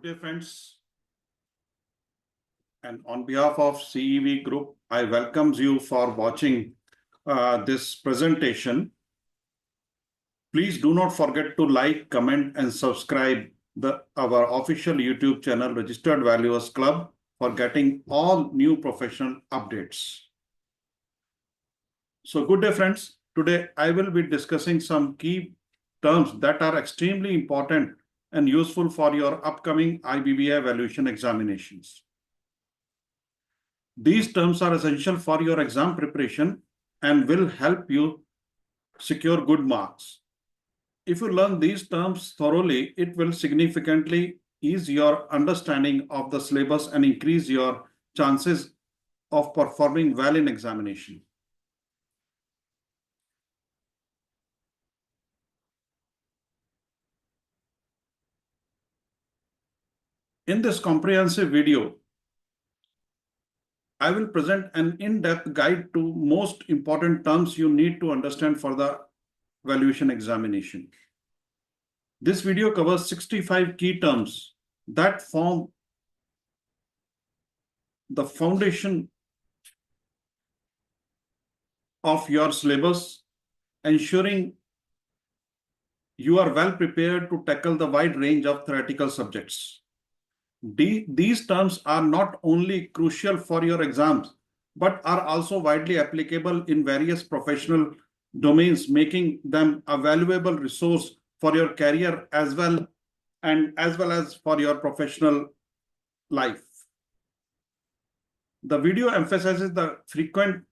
Good day, friends. And on behalf of CEV Group, I welcome you for watching this presentation. Please do not forget to like, comment, and subscribe our official YouTube channel, Registered Valuers Club, for getting all new professional updates. So good day, friends. Today, I will be discussing some key terms that are extremely important and useful for your upcoming IBBI valuation examinations. These terms are essential for your exam preparation and will help you secure good marks. If you learn these terms thoroughly, it will significantly ease your understanding of the syllabus and increase your chances of performing well in examination. In this comprehensive video, I will present an in-depth guide to most important terms you need to understand for the valuation examination. This video covers 65 key terms that form the foundation of your syllabus, ensuring you are well prepared to tackle the wide range of theoretical subjects. These terms are not only crucial for your exams, but are also widely applicable in various professional domains, making them a valuable resource for your career as well as for your professional life. The video emphasizes the frequent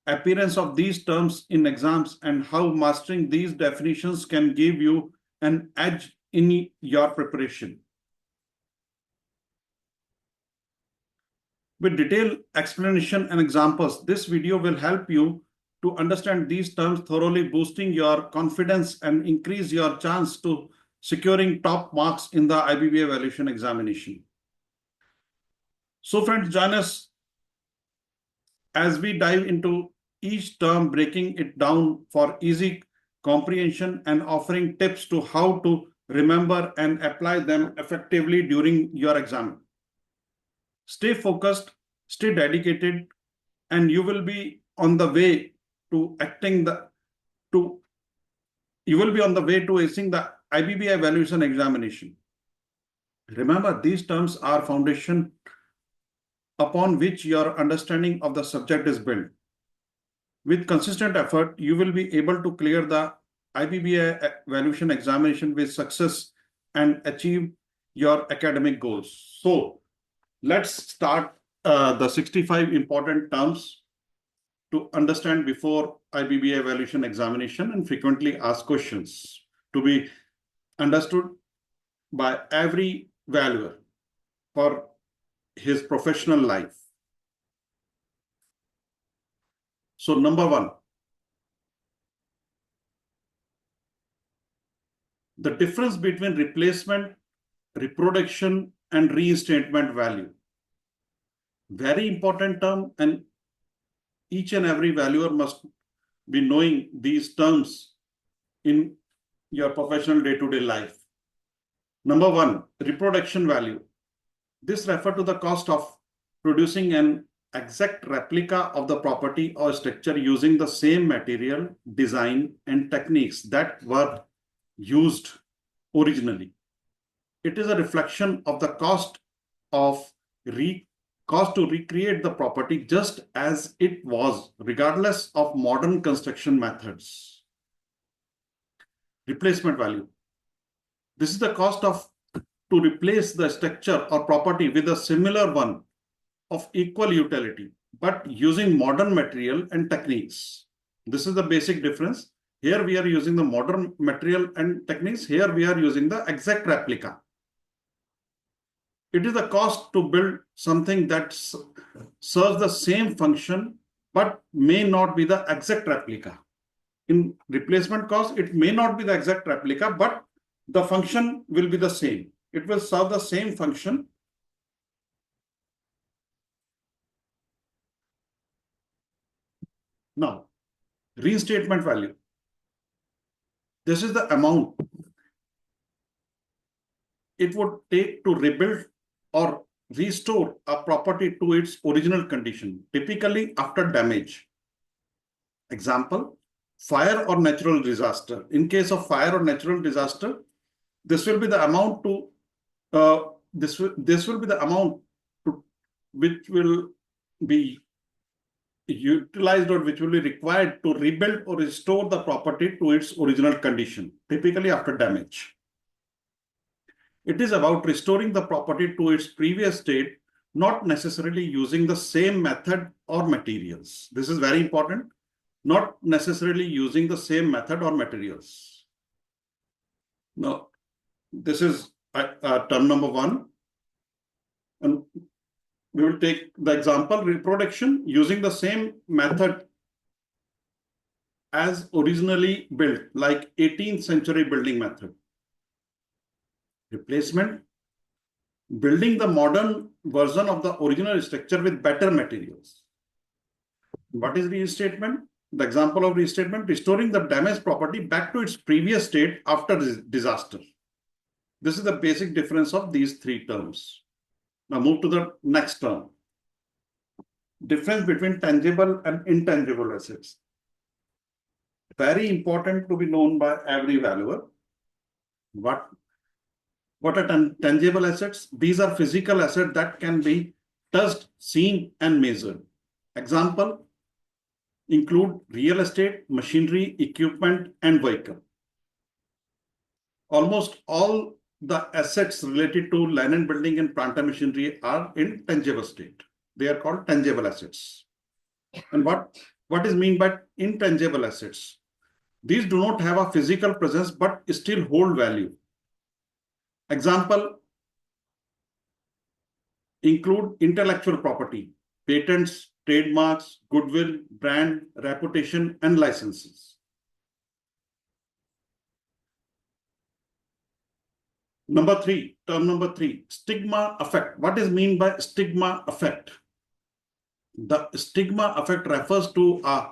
appearance of these terms in exams and how mastering these definitions can give you an edge in your preparation. With detailed explanation and examples, this video will help you to understand these terms thoroughly, boosting your confidence and increase your chance to securing top marks in the IBBI valuation examination. So friends, join us as we dive into each term, breaking it down for easy comprehension and offering tips to how to remember and apply them effectively during your exam. Stay focused, stay dedicated, and you will be on the way to acing the IBBI valuation examination. Remember, these terms are foundation upon which your understanding of the subject is built. With consistent effort, you will be able to clear the IBBI valuation examination with success and achieve your academic goals. So let's start the 65 important terms to understand before IBBI valuation examination and frequently asked questions to be understood by every valuer for his professional life. So number one, the difference between replacement, reproduction, and reinstatement value. Very important term, and each and every valuer must be knowing these terms in your professional day-to-day life. Number one, reproduction value. This refers to the cost of producing an exact replica of the property or structure using the same material, design, and techniques that were used originally. It is a reflection of the cost to recreate the property just as it was, regardless of modern construction methods. Replacement value. This is the cost to replace the structure or property with a similar one of equal utility, but using modern material and techniques. This is the basic difference. Here we are using the modern material and techniques. Here we are using the exact replica. It is the cost to build something that serves the same function, but may not be the exact replica. In replacement cost, it may not be the exact replica, but the function will be the same. It will serve the same function. Now, reinstatement value. This is the amount it would take to rebuild or restore a property to its original condition, typically after damage. Example, fire or natural disaster. In case of fire or natural disaster, this will be the amount to this will be the amount to, which will be utilized or which will be required to rebuild or restore the property to its original condition, typically after damage. It is about restoring the property to its previous state, not necessarily using the same method or materials. This is very important. Not necessarily using the same method or materials. Now, this is term number one. And we will take the example reproduction using the same method as originally built, like 18th century building method. Replacement, building the modern version of the original structure with better materials. What is restatement? The example of restatement, restoring the damaged property back to its previous state after disaster. This is the basic difference of these three terms. Now move to the next term. Difference between tangible and intangible assets. Very important to be known by every valuer. What are tangible assets? These are physical assets that can be touched, seen, and measured. Example include real estate, machinery, equipment, and vehicle. Almost all the assets related to land and building and plant and machinery are in tangible state. They are called tangible assets. And what is meant by intangible assets? These do not have a physical presence but still hold value. Example include intellectual property, patents, trademarks, goodwill, brand, reputation, and licenses. Term number three, stigma effect. What is meant by stigma effect? The stigma effect refers to a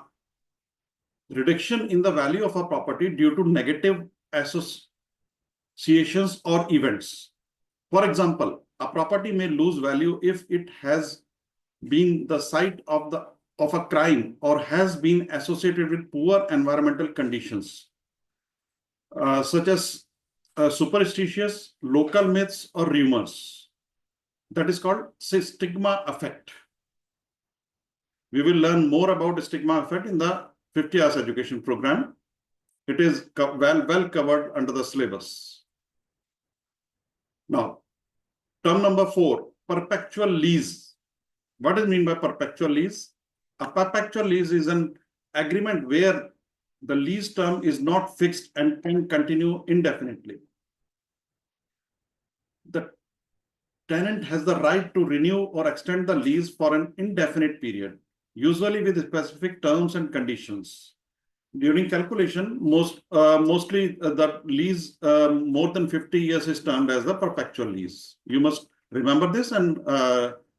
reduction in the value of a property due to negative associations or events. For example, a property may lose value if it has been the site of a crime or has been associated with poor environmental conditions, such as superstitious, local myths, or rumors. That is called stigma effect. We will learn more about stigma effect in the 50 hours education program. It is well covered under the syllabus. Now, term number 4, perpetual lease. What is meant by perpetual lease? A perpetual lease is an agreement where the lease term is not fixed and can continue indefinitely. The tenant has the right to renew or extend the lease for an indefinite period, usually with specific terms and conditions. During calculation, mostly the lease more than 50 years is termed as the perpetual lease. You must remember this, and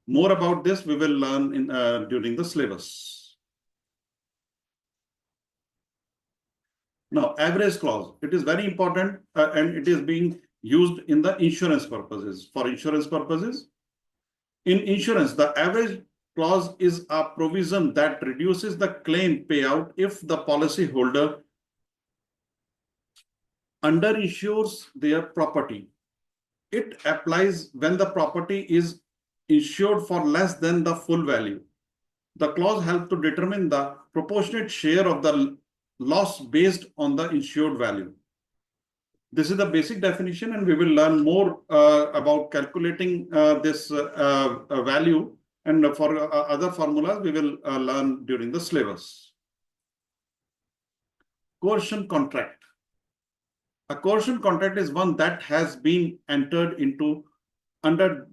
more about this we will learn during the syllabus. Now, average clause. It is very important and it is being used in the insurance purposes. For insurance purposes, in insurance, the average clause is a provision that reduces the claim payout if the policyholder underinsures their property. It applies when the property is insured for less than the full value. The clause helps to determine the proportionate share of the loss based on the insured value. This is the basic definition, and we will learn more about calculating this value. And for other formulas, we will learn during the syllabus. Coercion contract. A coercion contract is one that has been entered into under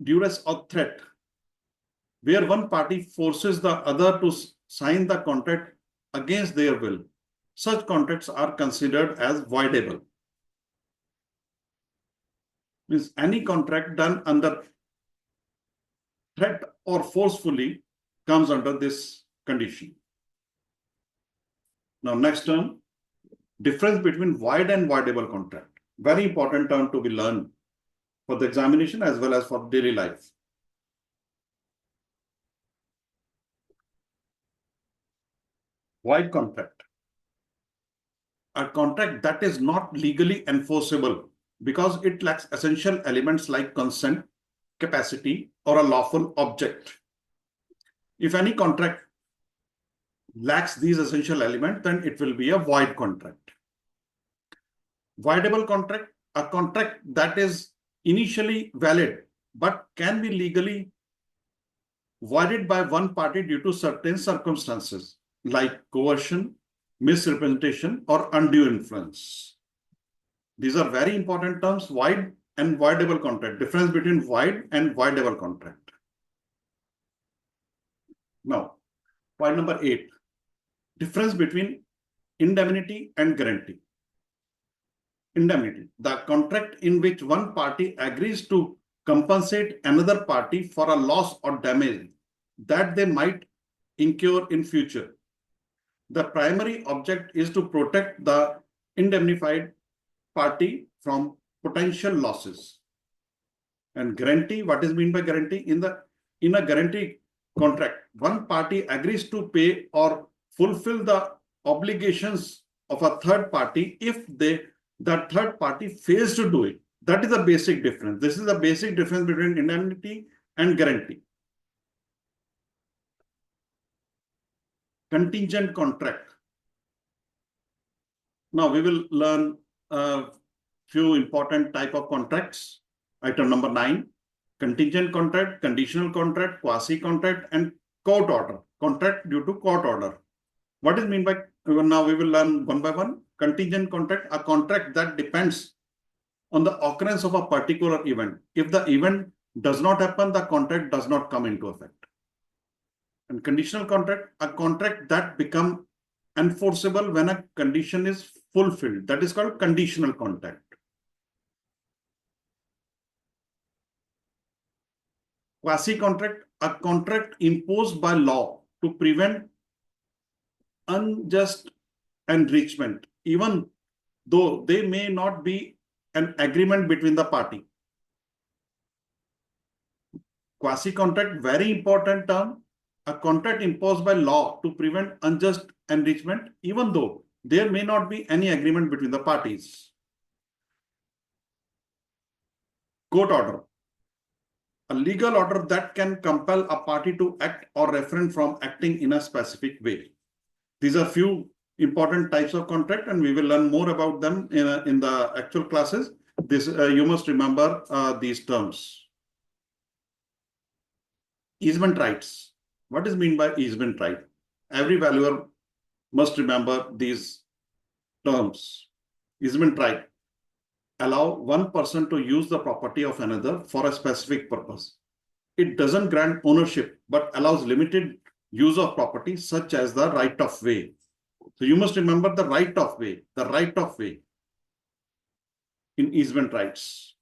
duress or threat, where one party forces the other to sign the contract against their will. Such contracts are considered as voidable. Means any contract done under threat or forcefully comes under this condition. Now, next term, difference between void and voidable contract. Very important term to be learned. for the examination as well as for daily life. Void contract. A contract that is not legally enforceable because it lacks essential elements like consent, capacity, or a lawful object. If any contract lacks these essential elements, then it will be a void contract. Voidable contract, a contract that is initially valid but can be legally voided by one party due to certain circumstances like coercion, misrepresentation, or undue influence. These are very important terms, void and voidable contract. Difference between void and voidable contract. Now, point number 8. Difference between indemnity and guarantee. Indemnity, the contract in which one party agrees to compensate another party for a loss or damage that they might incur in future. The primary object is to protect the indemnified party from potential losses. And guarantee, what is meant by guarantee? In a guarantee contract, one party agrees to pay or fulfill the obligations of a third party if that third party fails to do it. That is the basic difference. This is the basic difference between indemnity and guarantee. Contingent contract. Now we will learn a few important type of contracts. Item number 9, contingent contract, conditional contract, quasi-contract, and court order. Contract due to court order. What is meant by, now we will learn one by one. Contingent contract, a contract that depends on the occurrence of a particular event. If the event does not happen, the contract does not come into effect. And conditional contract, a contract that becomes enforceable when a condition is fulfilled. That is called conditional contract. Quasi-contract, a contract imposed by law to prevent unjust enrichment, even though there may not be an agreement between the party. Quasi-contract, very important term, a contract imposed by law to prevent unjust enrichment, even though there may not be any agreement between the parties. Court order, a legal order that can compel a party to act or refrain from acting in a specific way. These are few important types of contract, and we will learn more about them in the actual classes. This you must remember these terms. Easement rights. What is meant by easement right? Every valuer must remember these terms. Easement right. Allow one person to use the property of another for a specific purpose. It doesn't grant ownership, but allows limited use of property, such as the right of way. So you must remember the right of way, in easement rights.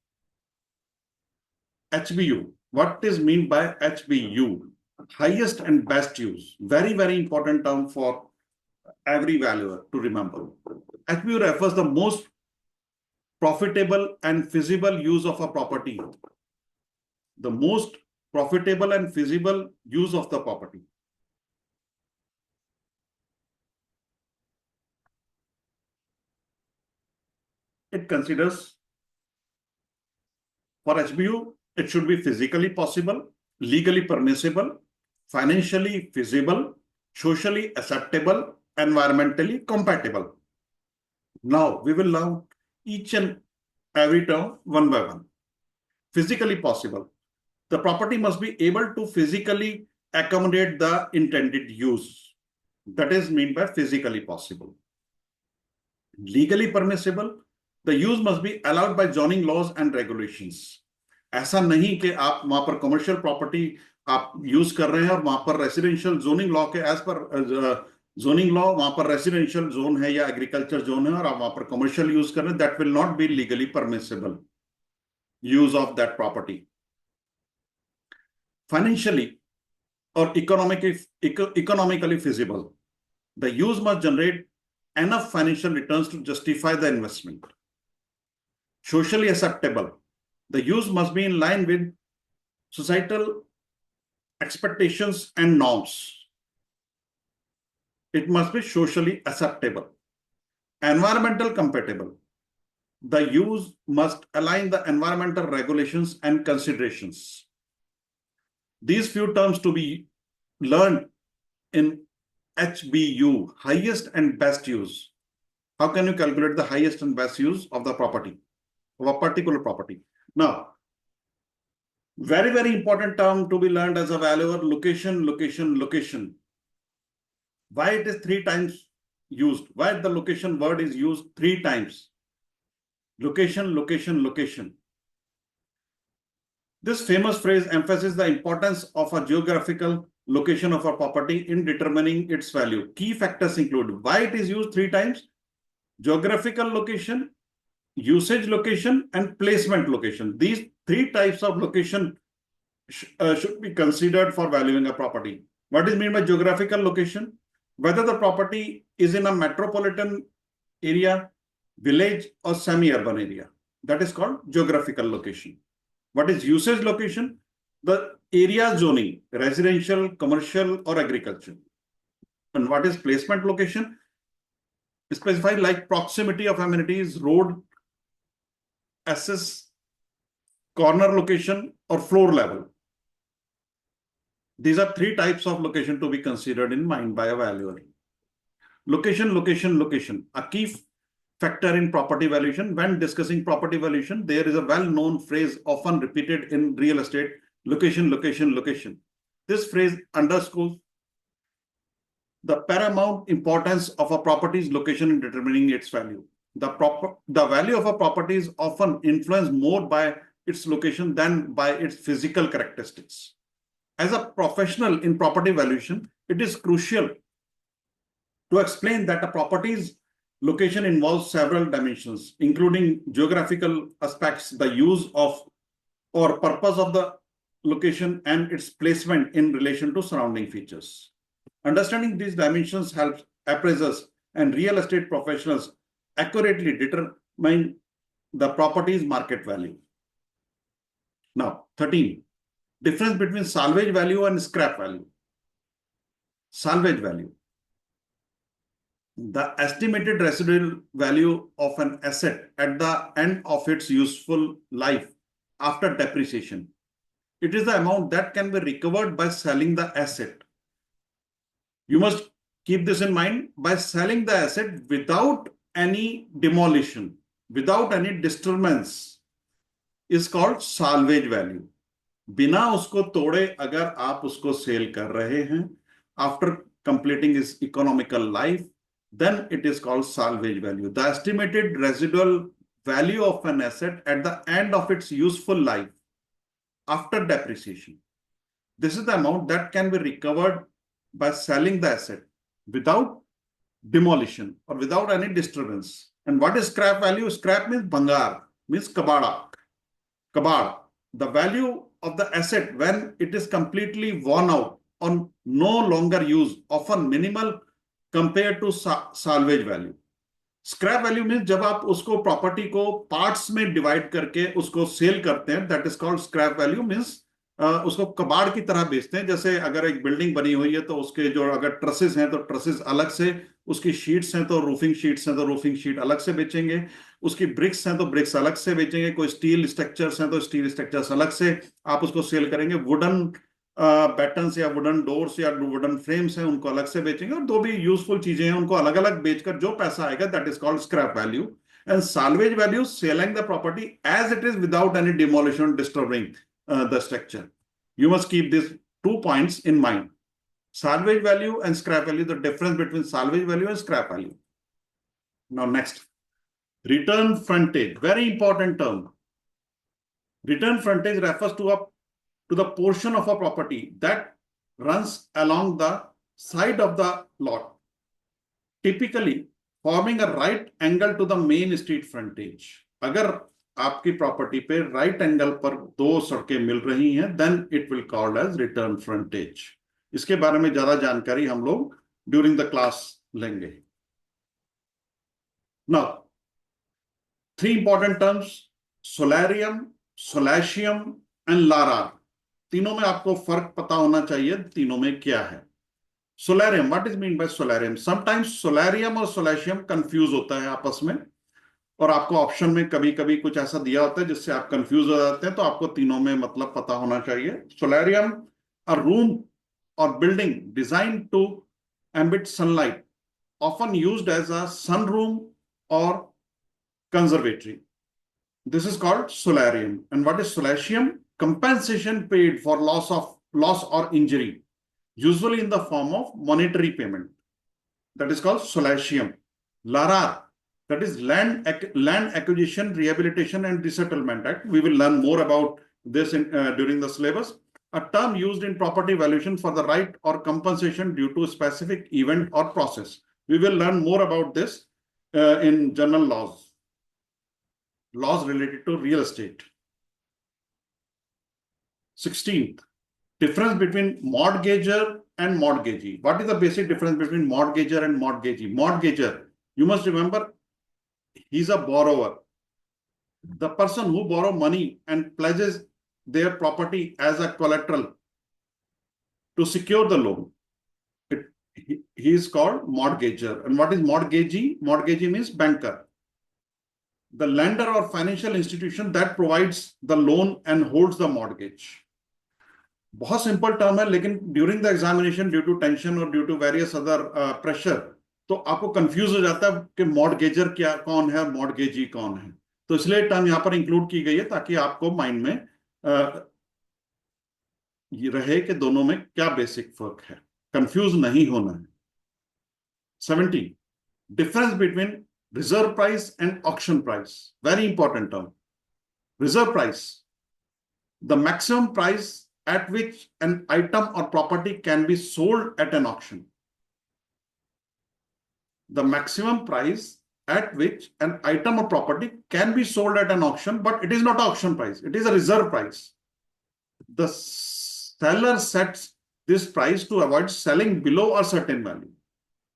HBU. What is meant by HBU? Highest and best use. Very, very important term for every valuer to remember. HBU refers to the most profitable and feasible use of a property. The most profitable and feasible use of the property. It considers, for HBU, it should be physically possible, legally permissible, financially feasible, socially acceptable, environmentally compatible. Now we will learn each and every term one by one. Physically possible. The property must be able to physically accommodate the intended use. That is meant by physically possible. Legally permissible. The use must be allowed by zoning laws and regulations. ऐसा नहीं कि आप वहां पर commercial property आप use कर रहे हैं और वहां पर रेसिडेंशियल जोनिंग लॉ के एज पर जोनिंग लॉ वहां पर रेसिडेंशियल जोन है या एग्रीकल्चर जोन है और आप वहां पर कमर्शियल यूज कर रहे हैं, that will not be legally permissible use of that property. Financially or economically feasible. The use must generate enough financial returns to justify the investment. Socially acceptable. The use must be in line with societal expectations and norms. It must be socially acceptable, environmental compatible. The use must align the environmental regulations and considerations. These few terms to be learned in HBU, highest and best use. How can you calculate the highest and best use of the property, of a particular property? Now, very, very important term to be learned as a valuer, location, location, location. Why it is 3 times used? Why the location word is used 3 times? Location, location, location. This famous phrase emphasizes the importance of a geographical location of a property in determining its value. Key factors include why it is used 3 times, geographical location, usage location, and placement location. These 3 types of location should be considered for valuing a property. What is meant by geographical location? Whether the property is in a metropolitan area, village, or semi-urban area. That is called geographical location. What is usage location? The area zoning, residential, commercial, or agriculture. And what is placement location? Specified like proximity of amenities, road, access, corner location, or floor level. These are 3 types of location to be considered in mind by a valuer. Location, location, location. A key factor in property valuation. When discussing property valuation, there is a well-known phrase often repeated in real estate: location, location, location. This phrase underscores the paramount importance of a property's location in determining its value. The value of a property is often influenced more by its location than by its physical characteristics. As a professional in property valuation, it is crucial to explain that a property's location involves several dimensions, including geographical aspects, the use of or purpose of the location, and its placement in relation to surrounding features. Understanding these dimensions helps appraisers and real estate professionals accurately determine the property's market value. Now, 13. Difference between salvage value and scrap value. Salvage value. The estimated residual value of an asset at the end of its useful life after depreciation. It is the amount that can be recovered by selling the asset. You must keep this in mind. By selling the asset without any demolition, without any disturbance, is called salvage value. बिना उसको तोड़े अगर आप उसको cell कर रहे हैं after completing its economical life, then it is called salvage value. The estimated residual value of an asset at the end of its useful life after depreciation. This is the amount that can be recovered by selling the asset without demolition or without any disturbance. And what is scrap value? Scrap means bhangar, means kabada. Kabad. The value of the asset when it is completely worn out or no longer used, often minimal compared to salvage value. Scrap value means जब आप उसको property को parts में divide करके उसको cell करते हैं, that is called scrap value. Means उसको कबाड़ की तरह बेचते हैं. जैसे अगर एक बिल्डिंग बनी हुई है तो उसके जो अगर ट्रसेस हैं तो ट्रसेस अलग से, उसकी शीट्स हैं तो रूफिंग शीट्स हैं तो रूफिंग शीट अलग से बेचेंगे, उसकी ब्रिक्स हैं तो ब्रिक्स अलग से बेचेंगे, कोई स्टील स्ट्रक्चर्स हैं तो स्टील स्ट्रक्चर्स अलग से आप उसको सेल करेंगे, वुडन बैटन्स या वुडन डोर्स या वुडन फ्रेम्स हैं उनको अलग से बेचेंगे, और जो भी यूजफुल चीजें हैं उनको अलग अलग बेचकर जो पैसा आएगा that is called scrap value. And salvage value, selling the property as it is without any demolition disturbing the structure. You must keep these 2 points in mind. Salvage value and scrap value, the difference between salvage value and scrap value. Now next, return frontage, very important term. Return frontage refers to the portion of a property that runs along the side of the lot, typically forming a right angle to the main street frontage. अगर आपकी property पे right angle पर 2 सड़कें मिल रही हैं, then it will called as return frontage. इसके बारे में ज्यादा जानकारी हम लोग during the class लेंगे. Now, 3 important terms: solarium, सोलैशियम and लारार, तीनों में आपको फर्क पता होना चाहिए, तीनों में क्या है। Solarium, what is mean by solarium? Sometimes solarium और सोलैशियम कंफ्यूज होता है आपस में, और आपको ऑप्शन में कभी कभी कुछ ऐसा दिया होता है जिससे आप कंफ्यूज हो जाते हैं, तो आपको तीनों में मतलब पता होना चाहिए। सोलैरियम, अ रूम और बिल्डिंग डिजाइन टू एम्बिट sunlight, often used as a sunroom or conservatory. This is called solarium. And what is solatium? Compensation paid for loss or injury, usually in the form of monetary payment. That is called solatium. Larar, that is land acquisition, rehabilitation and resettlement act. We will learn more about this during the syllabus. A term used in property valuation for the right or compensation due to a specific event or process. We will learn more about this in general laws related to real estate. 16th, difference between mortgager and mortgagee. What is the basic difference between mortgager and mortgagee? Mortgager, you must remember, he's a borrower. The person who borrow money and pledges their property as a collateral to secure the loan. He is called mortgager. And what is mortgagee? Mortgagee means banker, the lender or financial institution that provides the loan and holds the mortgage. बहुत simple term है, लेकिन during the examination due to tension और due to various other pressure, तो आपको confuse हो जाता है कि मॉर्गेजर क्या कौन है, मॉर्गेजी कौन है। तो इसलिए टर्म यहाँ पर इंक्लूड की गई है ताकि आपको माइंड में ये रहे कि दोनों में क्या बेसिक फर्क है, कंफ्यूज नहीं होना है। 17, difference between reserve price and auction price, very important term. Reserve price, the maximum price at which an item or property can be sold at an auction. The maximum price at which an item or property can be sold at an auction, but it is not auction price, it is a reserve price. The seller sets this price to avoid selling below a certain value.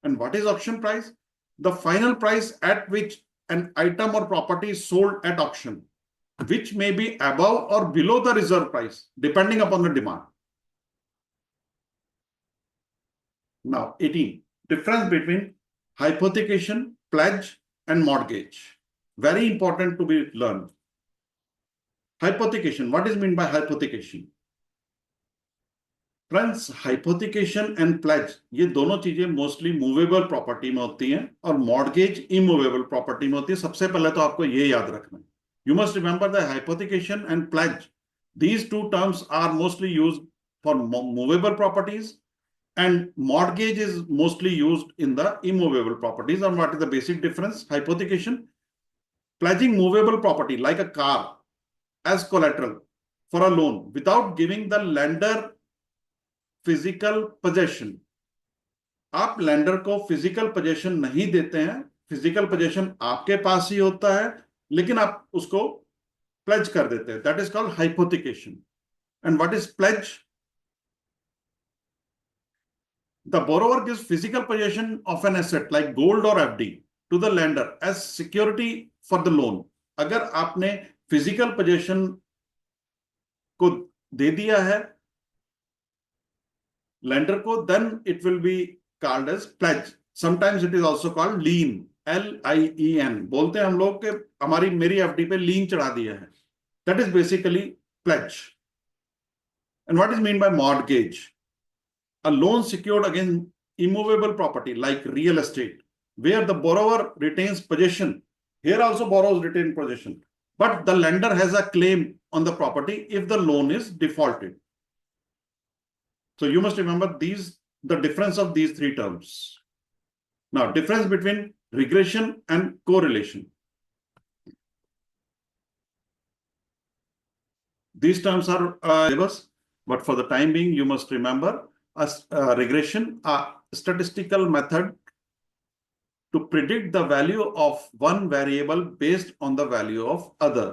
And what is auction price? The final price at which an item or property is sold at auction, which may be above or below the reserve price, depending upon the demand. Now, 18, difference between hypothecation, pledge, and mortgage. Very important to be learned. Hypothecation, what is meant by hypothecation? Friends, hypothecation and pledge, ये दोनों चीजें mostly movable property में होती हैं और mortgage immovable property में होती है। सबसे पहले तो आपको ये याद रखना है, you must remember the hypothecation and pledge. These two terms are mostly used for movable properties, and mortgage is mostly used in the immovable properties. And what is the basic difference? Hypothecation, pledging movable property like a car as collateral for a loan without giving the lender physical possession. आप lender को physical possession नहीं देते हैं, physical possession आपके पास ही होता है, लेकिन आप उसको प्लेज कर देते हैं। That is called hypothecation. And what is pledge? The borrower gives physical possession of an asset like gold और FD to the lender as security for the loan. अगर आपने फिजिकल पोजीशन को दे दिया है लेंडर को, then it will be called as pledge. Sometimes it is also called lien, LIEN बोलते हैं हम लोग के हमारी मेरी एफडी पे लीन चढ़ा दिया है। That is basically pledge. And what is mean by mortgage? A loan secured against immovable property like real estate where the borrower retains possession. Here also borrowers retain possession, but the lender has a claim on the property if the loan is defaulted. So you must remember the difference of these three terms. Now, difference between regression and correlation. These terms are syllabus, but for the time being, you must remember regression, a statistical method to predict the value of one variable based on the value of other.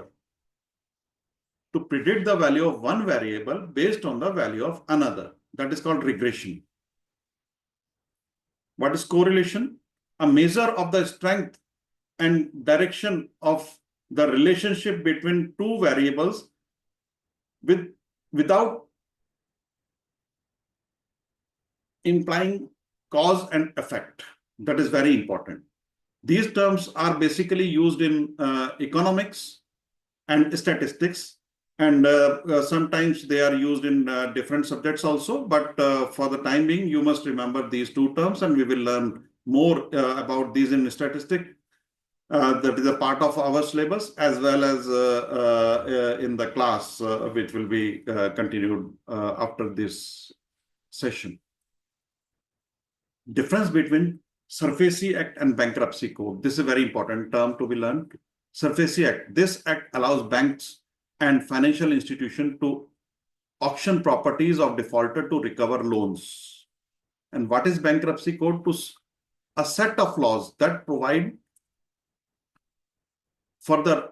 To predict the value of one variable based on the value of another. That is called regression. What is correlation? A measure of the strength and direction of the relationship between two variables without implying cause and effect. That is very important. These terms are basically used in economics and statistics, and sometimes they are used in different subjects also. But for the time being, you must remember these two terms, and we will learn more about these in statistics. That is a part of our syllabus, as well as in the class, which will be continued after this session. Difference between Surface Act and Bankruptcy Code. This is a very important term to be learned. Surface Act. This act allows banks and financial institutions to auction properties of defaulter to recover loans. And what is Bankruptcy Code? A set of laws that provide for the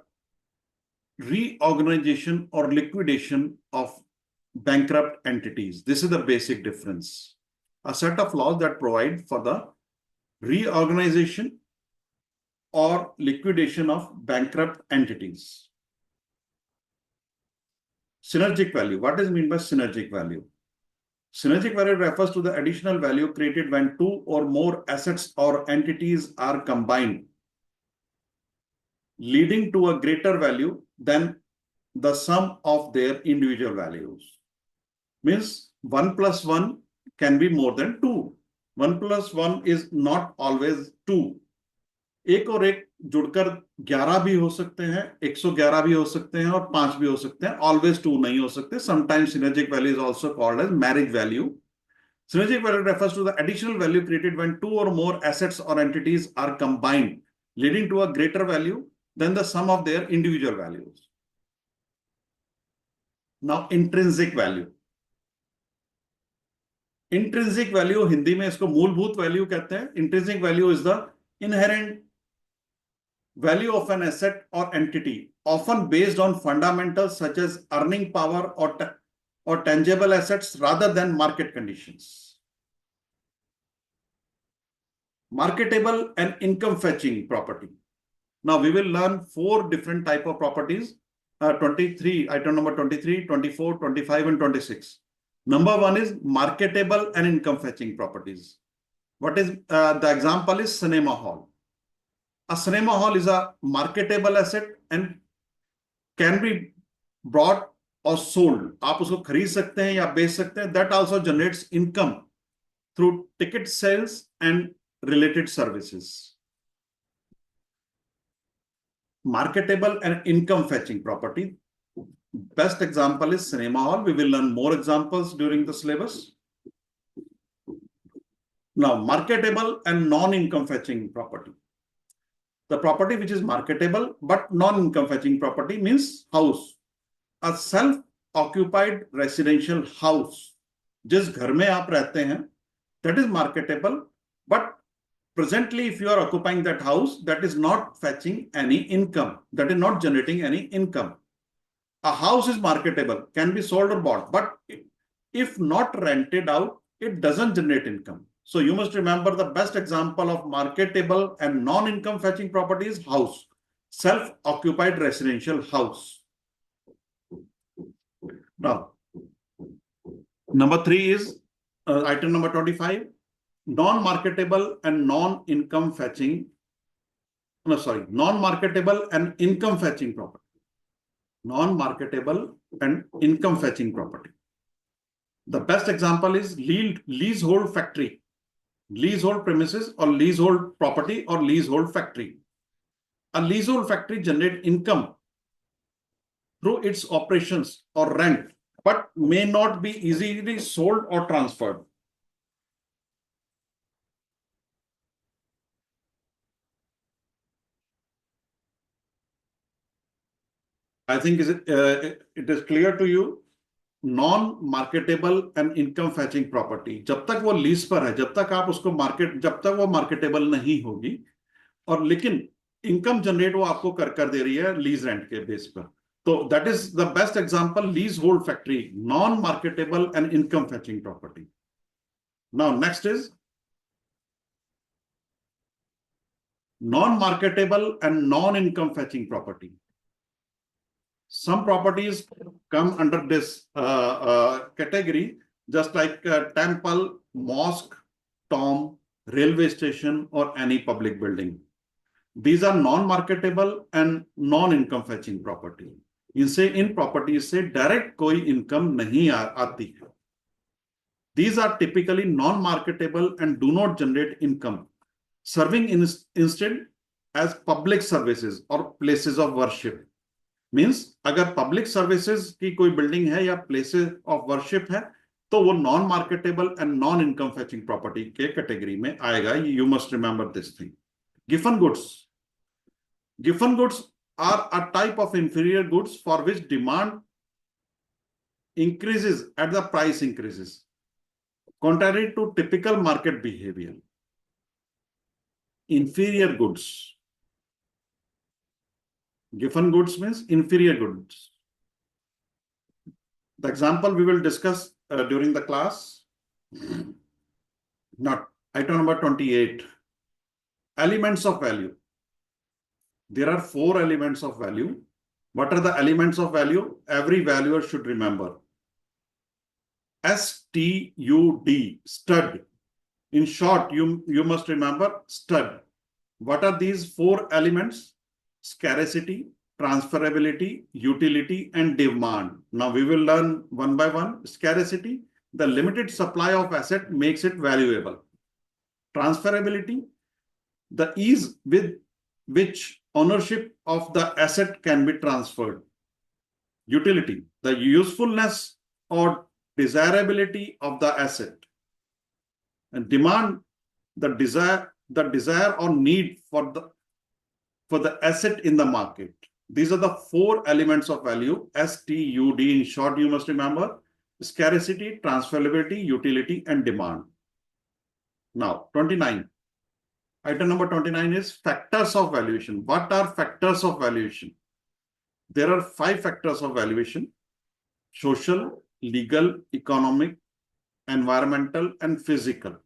reorganization or liquidation of bankrupt entities. This is the basic difference. A set of laws that provide for the reorganization or liquidation of bankrupt entities. Synergic value. What does it mean by synergic value? Synergic value refers to the additional value created when two or more assets or entities are combined, leading to a greater value than the sum of their individual values. Means 1 plus 1 can be more than 2. 1 plus 1 is not always 2. एक और एक जुड़कर 11 भी हो सकते हैं, 111 भी हो सकते हैं और 5 भी हो सकते हैं. Always 2 नहीं हो सकते. Sometimes synergic value is also called as marriage value. Synergic value refers to the additional value created when two or more assets or entities are combined, leading to a greater value than the sum of their individual values. Now, intrinsic value. Intrinsic value, Hindi में इसको मूलभूत value कहते हैं. Intrinsic value is the inherent value of an asset or entity, often based on fundamentals such as earning power or tangible assets rather than market conditions. Marketable and income fetching property. Now we will learn 4 different type of properties. 23, item number 23, 24, 25 and 26. Number 1 is marketable and income fetching properties. What is the example is cinema hall. A cinema hall is a marketable asset and can be bought or sold. आप उसको खरीद सकते हैं या बेच सकते हैं. That also generates income through ticket sales and related services. Marketable and income fetching property. Best example is cinema hall. We will learn more examples during the syllabus. Now, marketable and non-income fetching property. The property which is marketable but non-income fetching property means house. A self-occupied residential house. जिस घर में आप रहते हैं, that is marketable, but presently if you are occupying that house, that is not fetching any income. That is not generating any income. A house is marketable, can be sold or bought, but if not rented out, it doesn't generate income. So you must remember the best example of marketable and non-income fetching property is house, self-occupied residential house. Now, number 3 is item number 25, non-marketable and non-income fetching. Non-marketable and income fetching property. Non-marketable and income fetching property. The best example is leasehold factory, leasehold premises or leasehold property or leasehold factory. A leasehold factory generates income through its operations or rent, but may not be easily sold or transferred. I think it is clear to you. Non-marketable and income fetching property. जब तक वो lease पर है, जब तक आप उसको जब तक वो मार्केटेबल नहीं होगी, और लेकिन इनकम जनरेट वो आपको कर दे रही है लीज रेंट के बेस पर. तो that is the best example, leasehold factory, non-marketable and income fetching property. Now next is non-marketable and non-income fetching property. Some properties come under this category, just like temple, mosque, tomb, railway station, or any public building. These are non-marketable and non-income fetching property. इनसे इन properties से direct कोई income नहीं आती है. These are typically non-marketable and do not generate income, serving instead as public services or places of worship. Means अगर public services की कोई building है या places of worship है, तो वो non-marketable and non-income fetching property के category में आएगा. You must remember this thing. Giffen goods. Giffen goods are a type of inferior goods for which demand increases as the price increases, contrary to typical market behavior. Inferior goods. Giffen goods means inferior goods. The example we will discuss during the class. Not item number 28. Elements of value. There are 4 elements of value. What are the elements of value? Every valuer should remember. STUD, stud. In short, you must remember stud. What are these 4 elements? Scarcity, transferability, utility, and demand. Now we will learn one by one. Scarcity, the limited supply of asset makes it valuable. Transferability, the ease with which ownership of the asset can be transferred. Utility, the usefulness or desirability of the asset. And demand, the desire or need for the asset in the market. These are the 4 elements of value. STUD, in short, you must remember: scarcity, transferability, utility, and demand. Now, 29. Item number 29 is factors of valuation. What are factors of valuation? There are 5 factors of valuation: social, legal, economic, environmental, and physical.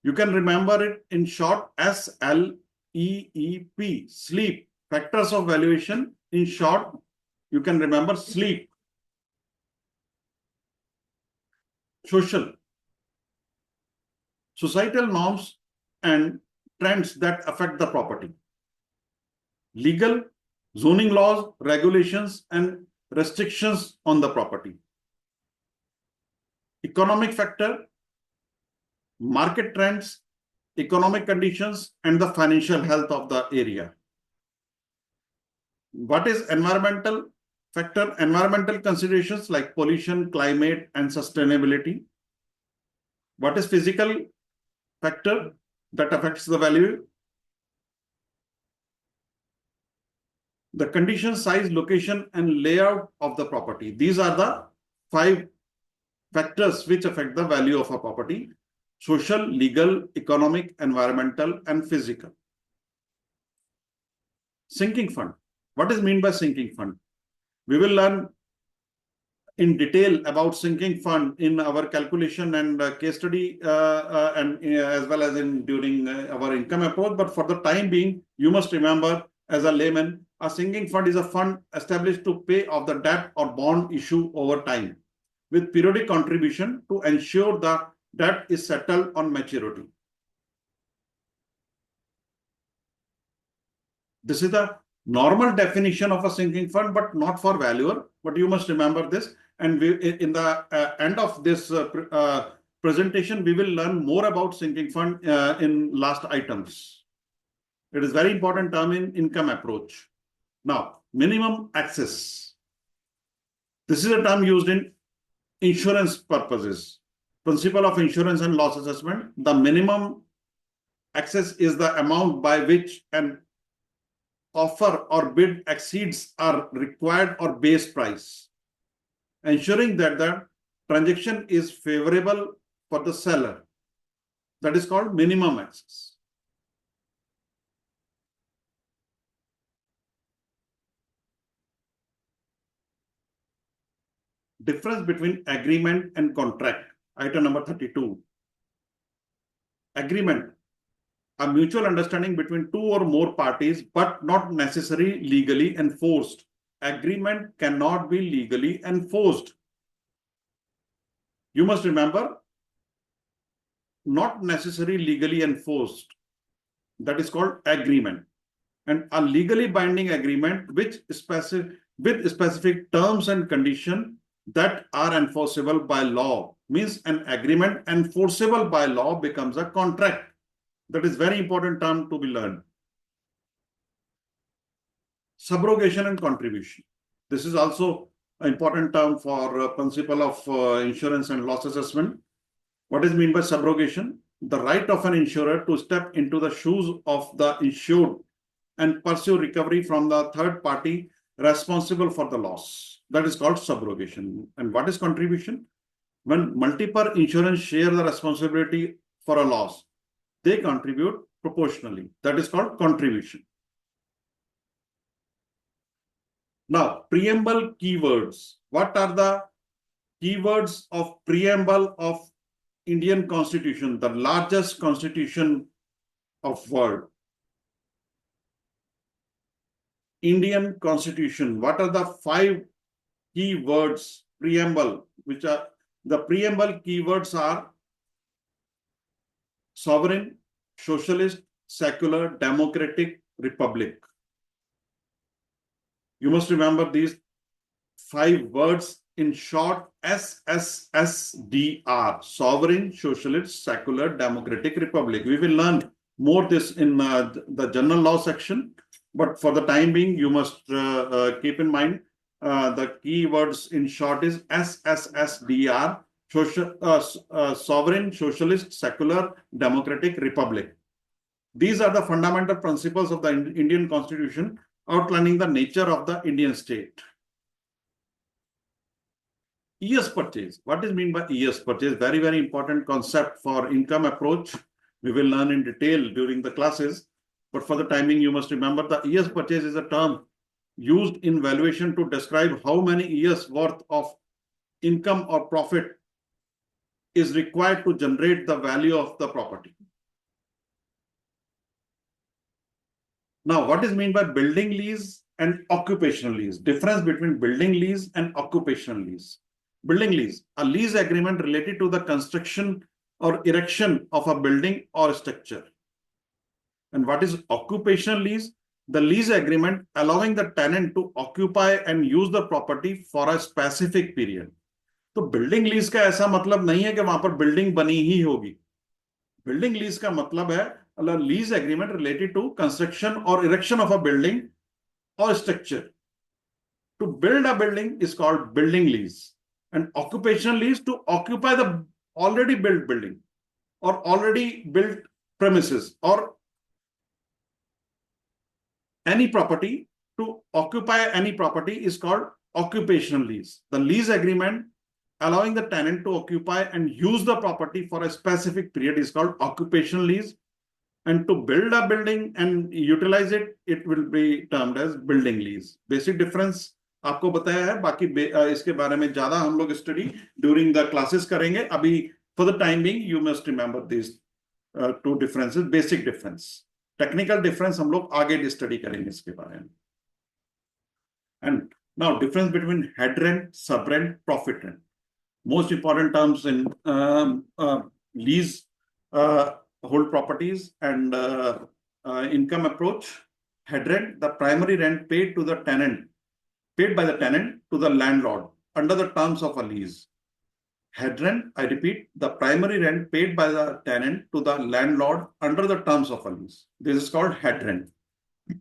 You can remember it in short as SLEEP, sleep. Factors of valuation, in short, you can remember sleep. Social, societal norms and trends that affect the property. Legal, zoning laws, regulations, and restrictions on the property. Economic factor, market trends, economic conditions, and the financial health of the area. What is environmental factor? Environmental considerations like pollution, climate, and sustainability. What is physical factor that affects the value? The condition, size, location, and layout of the property. These are the 5 factors which affect the value of a property: social, legal, economic, environmental, and physical. Sinking fund. What is meant by sinking fund? We will learn in detail about sinking fund in our calculation and case study and as well as during our income approach. But for the time being, you must remember as a layman, a sinking fund is a fund established to pay off the debt or bond issue over time with periodic contribution to ensure the debt is settled on maturity. This is the normal definition of a sinking fund, but not for valuer. But you must remember this. And in the end of this presentation, we will learn more about sinking fund in last items. It is very important term in income approach. Now, minimum access. This is a term used in insurance purposes. Principle of insurance and loss assessment. The minimum access is the amount by which an offer or bid exceeds our required or base price, ensuring that the transaction is favorable for the seller. That is called minimum access. Difference between agreement and contract. Item number 32. Agreement. a mutual understanding between two or more parties, but not necessarily legally enforced. Agreement cannot be legally enforced. You must remember, not necessarily legally enforced. That is called agreement. And a legally binding agreement with specific terms and conditions that are enforceable by law means an agreement enforceable by law becomes a contract. That is very important term to be learned. Subrogation and contribution. This is also an important term for principle of insurance and loss assessment. What is meant by subrogation? The right of an insurer to step into the shoes of the insured and pursue recovery from the third party responsible for the loss. That is called subrogation. And what is contribution? When multiple insurance share the responsibility for a loss, they contribute proportionally. That is called contribution. Now, preamble keywords. What are the keywords of preamble of Indian Constitution, the largest constitution of world? Indian Constitution. What are the 5 keywords preamble, which are the preamble keywords are sovereign, socialist, secular, democratic, republic. You must remember these 5 words in short: SSSDR, sovereign, socialist, secular, democratic, republic. We will learn more this in the general law section, but for the time being, you must keep in mind the keywords in short is SSSDR, sovereign, socialist, secular, democratic, republic. These are the fundamental principles of the Indian Constitution outlining the nature of the Indian state. ES purchase. What is meant by ES purchase? Very, very important concept for income approach. We will learn in detail during the classes. But for the timing, you must remember the ES purchase is a term used in valuation to describe how many years worth of income or profit is required to generate the value of the property. Now, what is meant by building lease and occupational lease? Difference between building lease and occupational lease. Building lease, a lease agreement related to the construction or erection of a building or structure. And what is occupational lease? The lease agreement allowing the tenant to occupy and use the property for a specific period. तो building lease का ऐसा मतलब नहीं है कि वहां पर building बनी ही होगी. बिल्डिंग लीज का मतलब है lease agreement related to construction or erection of a building or structure. To build a building is called building lease, and occupational lease to occupy the already built building or already built premises or any property. To occupy any property is called occupational lease. The lease agreement allowing the tenant to occupy and use the property for a specific period is called occupational lease. And to build a building and utilize it, it will be termed as building lease. Basic difference आपको बताया है, बाकी इसके बारे में ज्यादा हम लोग स्टडी ड्यूरिंग द क्लासेस करेंगे. अभी for the time being you must remember this 2 differences, basic difference. Technical difference हम लोग आगे स्टडी करेंगे इसके बारे में. And now difference between head rent, sub rent, profit rent. Most important terms in lease, hold properties and income approach. Head rent, the primary rent paid to the tenant, paid by the tenant to the landlord under the terms of a lease. Head rent, I repeat, the primary rent paid by the tenant to the landlord under the terms of a lease. This is called head rent.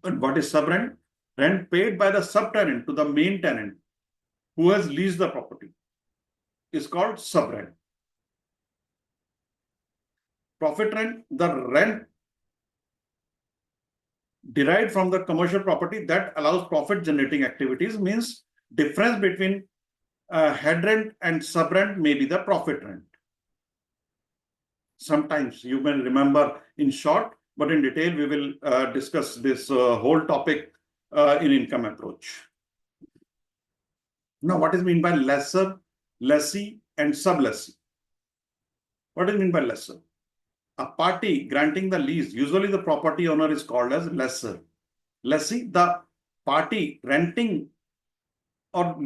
But what is sub rent? Rent paid by the subtenant to the main tenant who has leased the property is called sub rent. Profit rent, the rent derived from the commercial property that allows profit generating activities, means difference between head rent and sub rent may be the profit rent. Sometimes you may remember in short, but in detail we will discuss this whole topic in income approach. Now, what is meant by lessor, lessee and sublessee? What is meant by lessor? a party granting the lease, usually the property owner is called as lessor. Lessee, the party renting or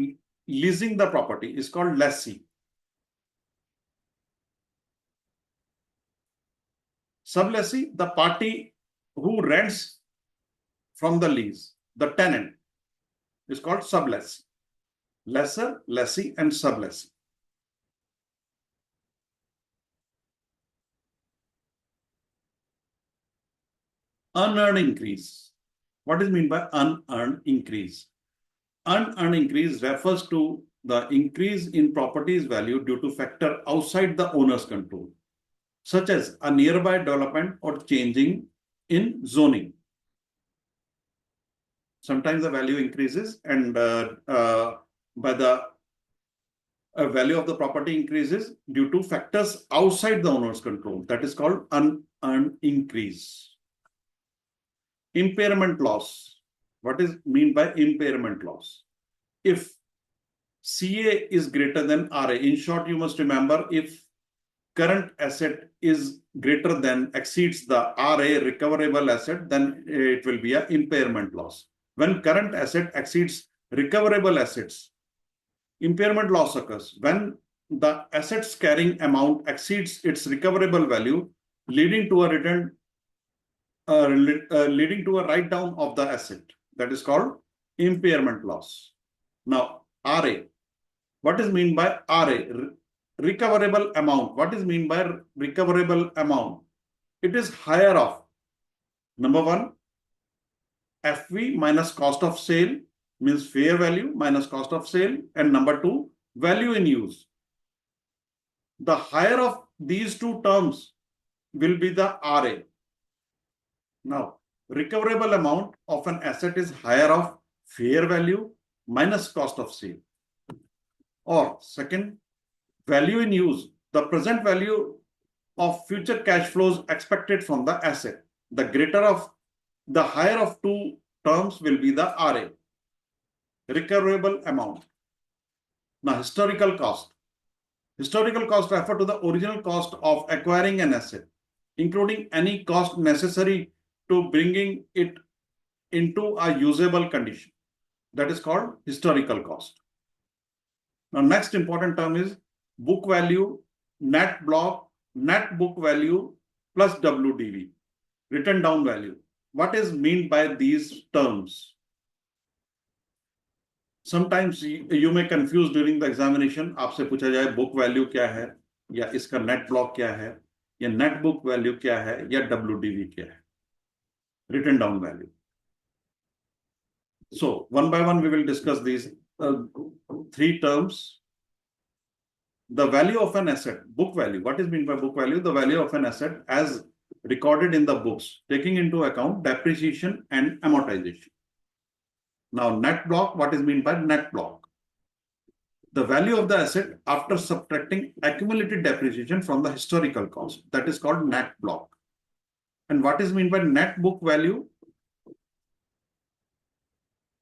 leasing the property is called lessee. Sublessee, the party who rents from the lease, the tenant, is called sublessee. Lessor, lessee, and sublessee. Unearned increase. What is meant by unearned increase? Unearned increase refers to the increase in property's value due to factor outside the owner's control, such as a nearby development or changing in zoning. Sometimes the value increases and by the value of the property increases due to factors outside the owner's control. That is called unearned increase. Impairment loss. What is meant by impairment loss? If CA is greater than RA, in short, you must remember, if current asset is greater than exceeds the RA recoverable asset, then it will be an impairment loss. When current asset exceeds recoverable assets, impairment loss occurs when the assets carrying amount exceeds its recoverable value, leading to a return, leading to a write down of the asset. That is called impairment loss. Now, RA. What is meant by RA? Recoverable amount. What is meant by recoverable amount? It is higher of, number one, FV minus cost of sale, means fair value minus cost of sale, and number two, value in use. The higher of these two terms will be the RA. Now, recoverable amount of an asset is higher of fair value minus cost of sale. Or second, value in use, the present value of future cash flows expected from the asset. The higher of two terms will be the RA, recoverable amount. Now, historical cost. Historical cost refer to the original cost of acquiring an asset, including any cost necessary to bringing it into a usable condition. That is called historical cost. Now, next important term is book value, net block, net book value plus WDV, written down value. What is meant by these terms? Sometimes you may confuse during the examination. आपसे पूछा जाए book value क्या है, या इसका net block क्या है, या net book value क्या है, या WDV क्या है, written down value. So one by one we will discuss these three terms. The value of an asset, book value. What is meant by book value? The value of an asset as recorded in the books, taking into account depreciation and amortization. Now, net block, what is meant by net block? The value of the asset after subtracting accumulated depreciation from the historical cost. That is called net block. And what is meant by net book value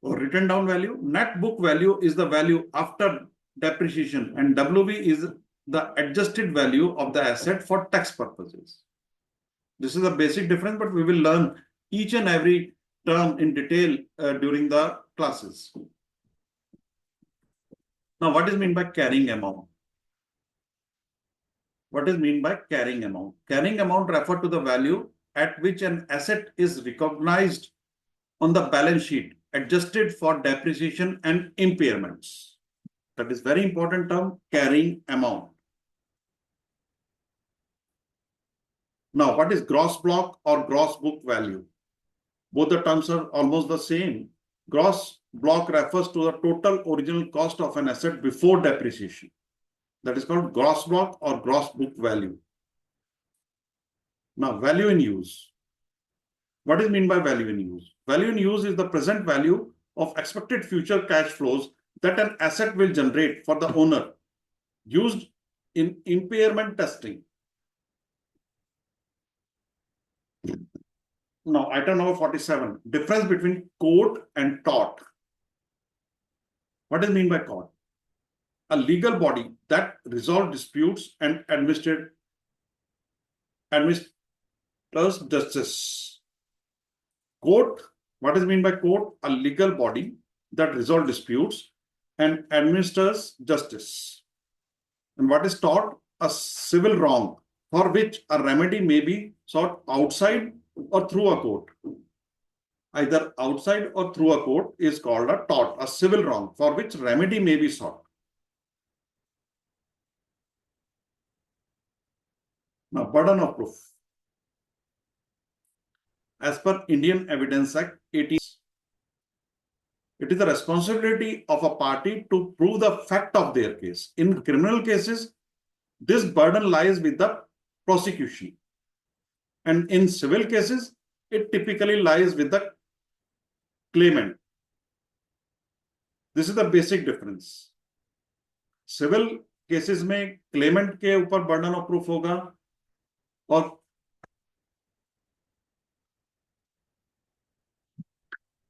or written down value? Net book value is the value after depreciation, and WB is the adjusted value of the asset for tax purposes. This is a basic difference, but we will learn each and every term in detail during the classes. Now, what is meant by carrying amount? What is meant by carrying amount? Carrying amount refers to the value at which an asset is recognized on the balance sheet, adjusted for depreciation and impairments. That is very important term, carrying amount. Now, what is gross block or gross book value? Both the terms are almost the same. Gross block refers to the total original cost of an asset before depreciation. That is called gross block or gross book value. Now, value in use. What is meant by value in use? Value in use is the present value of expected future cash flows that an asset will generate for the owner, used in impairment testing. Now, item number 47, difference between court and tort. What is meant by court? A legal body that resolves disputes and administers administers justice. Court, what is meant by court? A legal body that resolves disputes and administers justice. And what is tort? A civil wrong for which a remedy may be sought outside or through a court. Either outside or through a court is called a tort, a civil wrong for which remedy may be sought. Now, burden of proof. As per Indian Evidence Act 18, it is the responsibility of a party to prove the fact of their case. In criminal cases, this burden lies with the prosecution. And in civil cases, it typically lies with the claimant. This is the basic difference. Civil cases में claimant के ऊपर burden of proof होगा और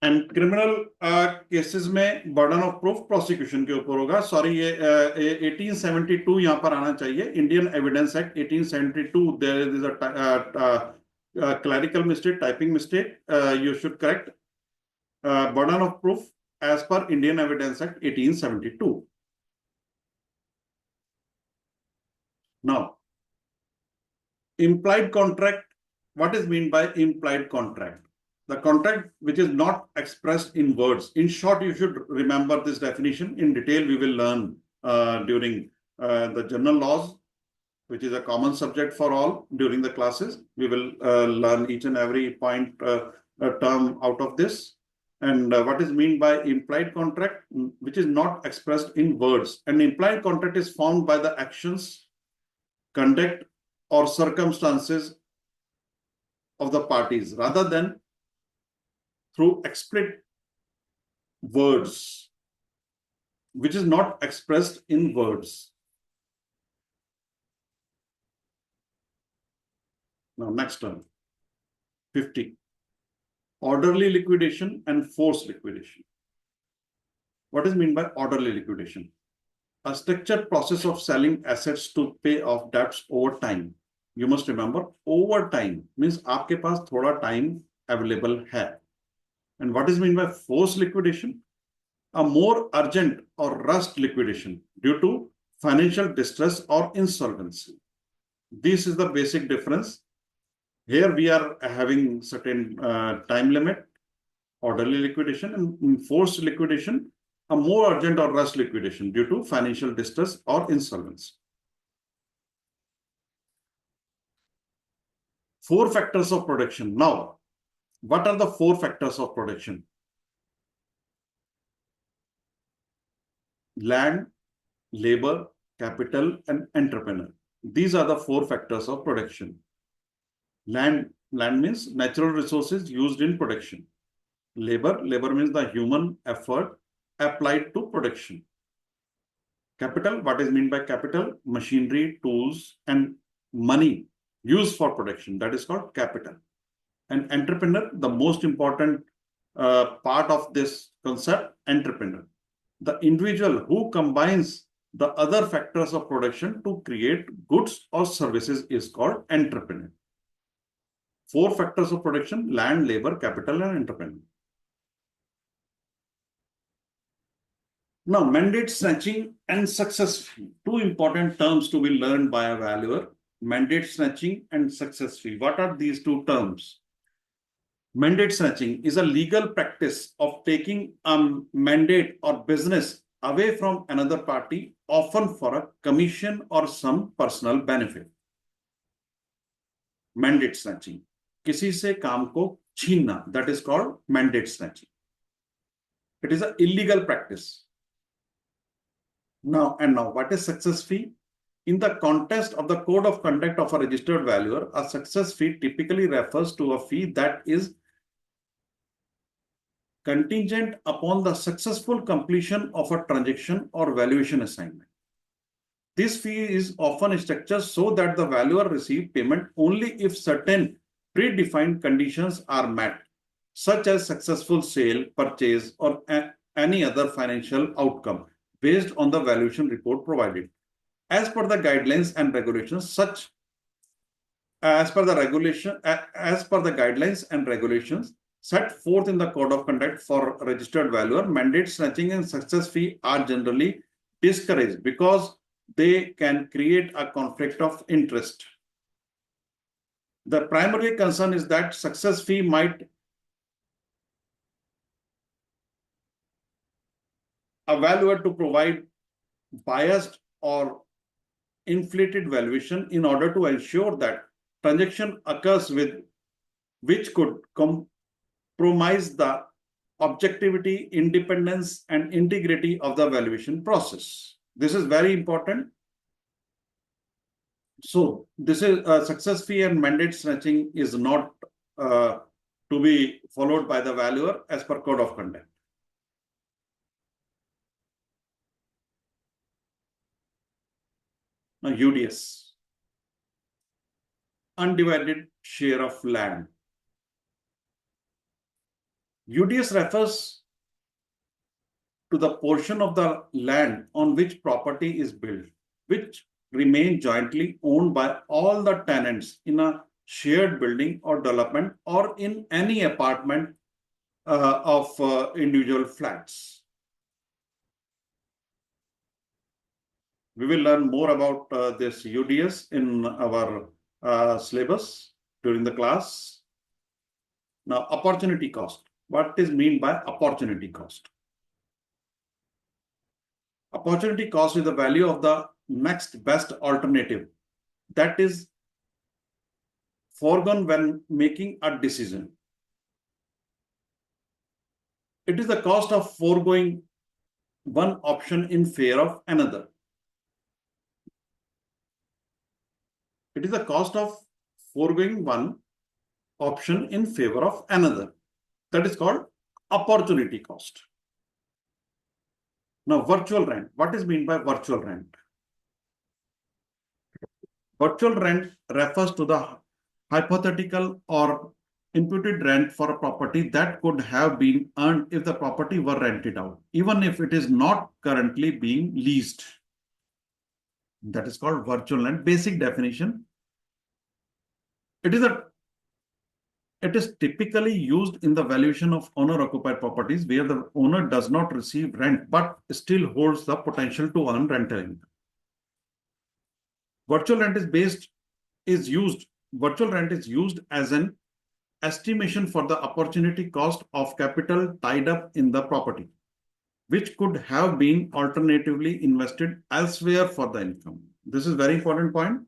and criminal cases में burden of proof prosecution के ऊपर होगा. Sorry, ये 1872 यहाँ पर आना चाहिए. Indian Evidence Act 1872. There is a clerical mistake, typing mistake. You should correct. Burden of proof as per Indian Evidence Act 1872. Now, implied contract. What is meant by implied contract? The contract which is not expressed in words. In short, you should remember this definition. In detail, we will learn during the general laws, which is a common subject for all during the classes. We will learn each and every point term out of this. And what is meant by implied contract, which is not expressed in words. An implied contract is formed by the actions, conduct, or circumstances of the parties rather than through explicit words, which is not expressed in words. Now, next term, 50. Orderly liquidation and forced liquidation. What is meant by orderly liquidation? A structured process of selling assets to pay off debts over time. You must remember, over time means आपके पास थोड़ा time available है. And what is meant by forced liquidation? A more urgent or rushed liquidation due to financial distress or insolvency. This is the basic difference. Here we are having certain time limit, orderly liquidation, and forced liquidation, a more urgent or rushed liquidation due to financial distress or insolvency. 4 factors of production. Now, what are the 4 factors of production? Land, labor, capital, and entrepreneur. These are the 4 factors of production. Land means natural resources used in production. Labor means the human effort applied to production. Capital, what is meant by capital? Machinery, tools, and money used for production. That is called capital. And entrepreneur, the most important part of this concept, entrepreneur. The individual who combines the other factors of production to create goods or services is called entrepreneur. 4 factors of production: land, labor, capital, and entrepreneur. Now, mandate snatching and success fee. 2 important terms to be learned by a valuer: mandate snatching and success fee. What are these 2 terms? Mandate snatching is a legal practice of taking a mandate or business away from another party, often for a commission or some personal benefit. Mandate snatching. किसी से काम को छीनना, that is called mandate snatching. It is an illegal practice. Now, what is success fee? In the context of the code of conduct of a registered valuer, a success fee typically refers to a fee that is contingent upon the successful completion of a transaction or valuation assignment. This fee is often structured so that the valuer receives payment only if certain predefined conditions are met, such as successful sale, purchase, or any other financial outcome based on the valuation report provided. As per the guidelines and regulations, such as per the regulation, as per the guidelines and regulations set forth in the code of conduct for registered valuer, mandate snatching and success fee are generally discouraged because they can create a conflict of interest. The primary concern is that success fee might a valuer to provide biased or inflated valuation in order to ensure that transaction occurs with which could compromise the objectivity, independence, and integrity of the valuation process. This is very important. So this is success fee and mandate snatching is not to be followed by the valuer as per code of conduct. Now UDS, undivided share of land. UDS refers to the portion of the land on which property is built, which remain jointly owned by all the tenants in a shared building or development or in any apartment of individual flats. We will learn more about this UDS in our syllabus during the class. Now, opportunity cost. What is meant by opportunity cost? Opportunity cost is the value of the next best alternative that is foregone when making a decision. It is the cost of foregoing one option in favor of another. It is the cost of foregoing one option in favor of another. That is called opportunity cost. Now, virtual rent. What is meant by virtual rent? Virtual rent refers to the hypothetical or imputed rent for a property that could have been earned if the property were rented out, even if it is not currently being leased. That is called virtual rent. Basic definition. It is typically used in the valuation of owner-occupied properties where the owner does not receive rent but still holds the potential to earn rental income. Virtual rent is used as an estimation for the opportunity cost of capital tied up in the property, which could have been alternatively invested elsewhere for the income. This is a very important point.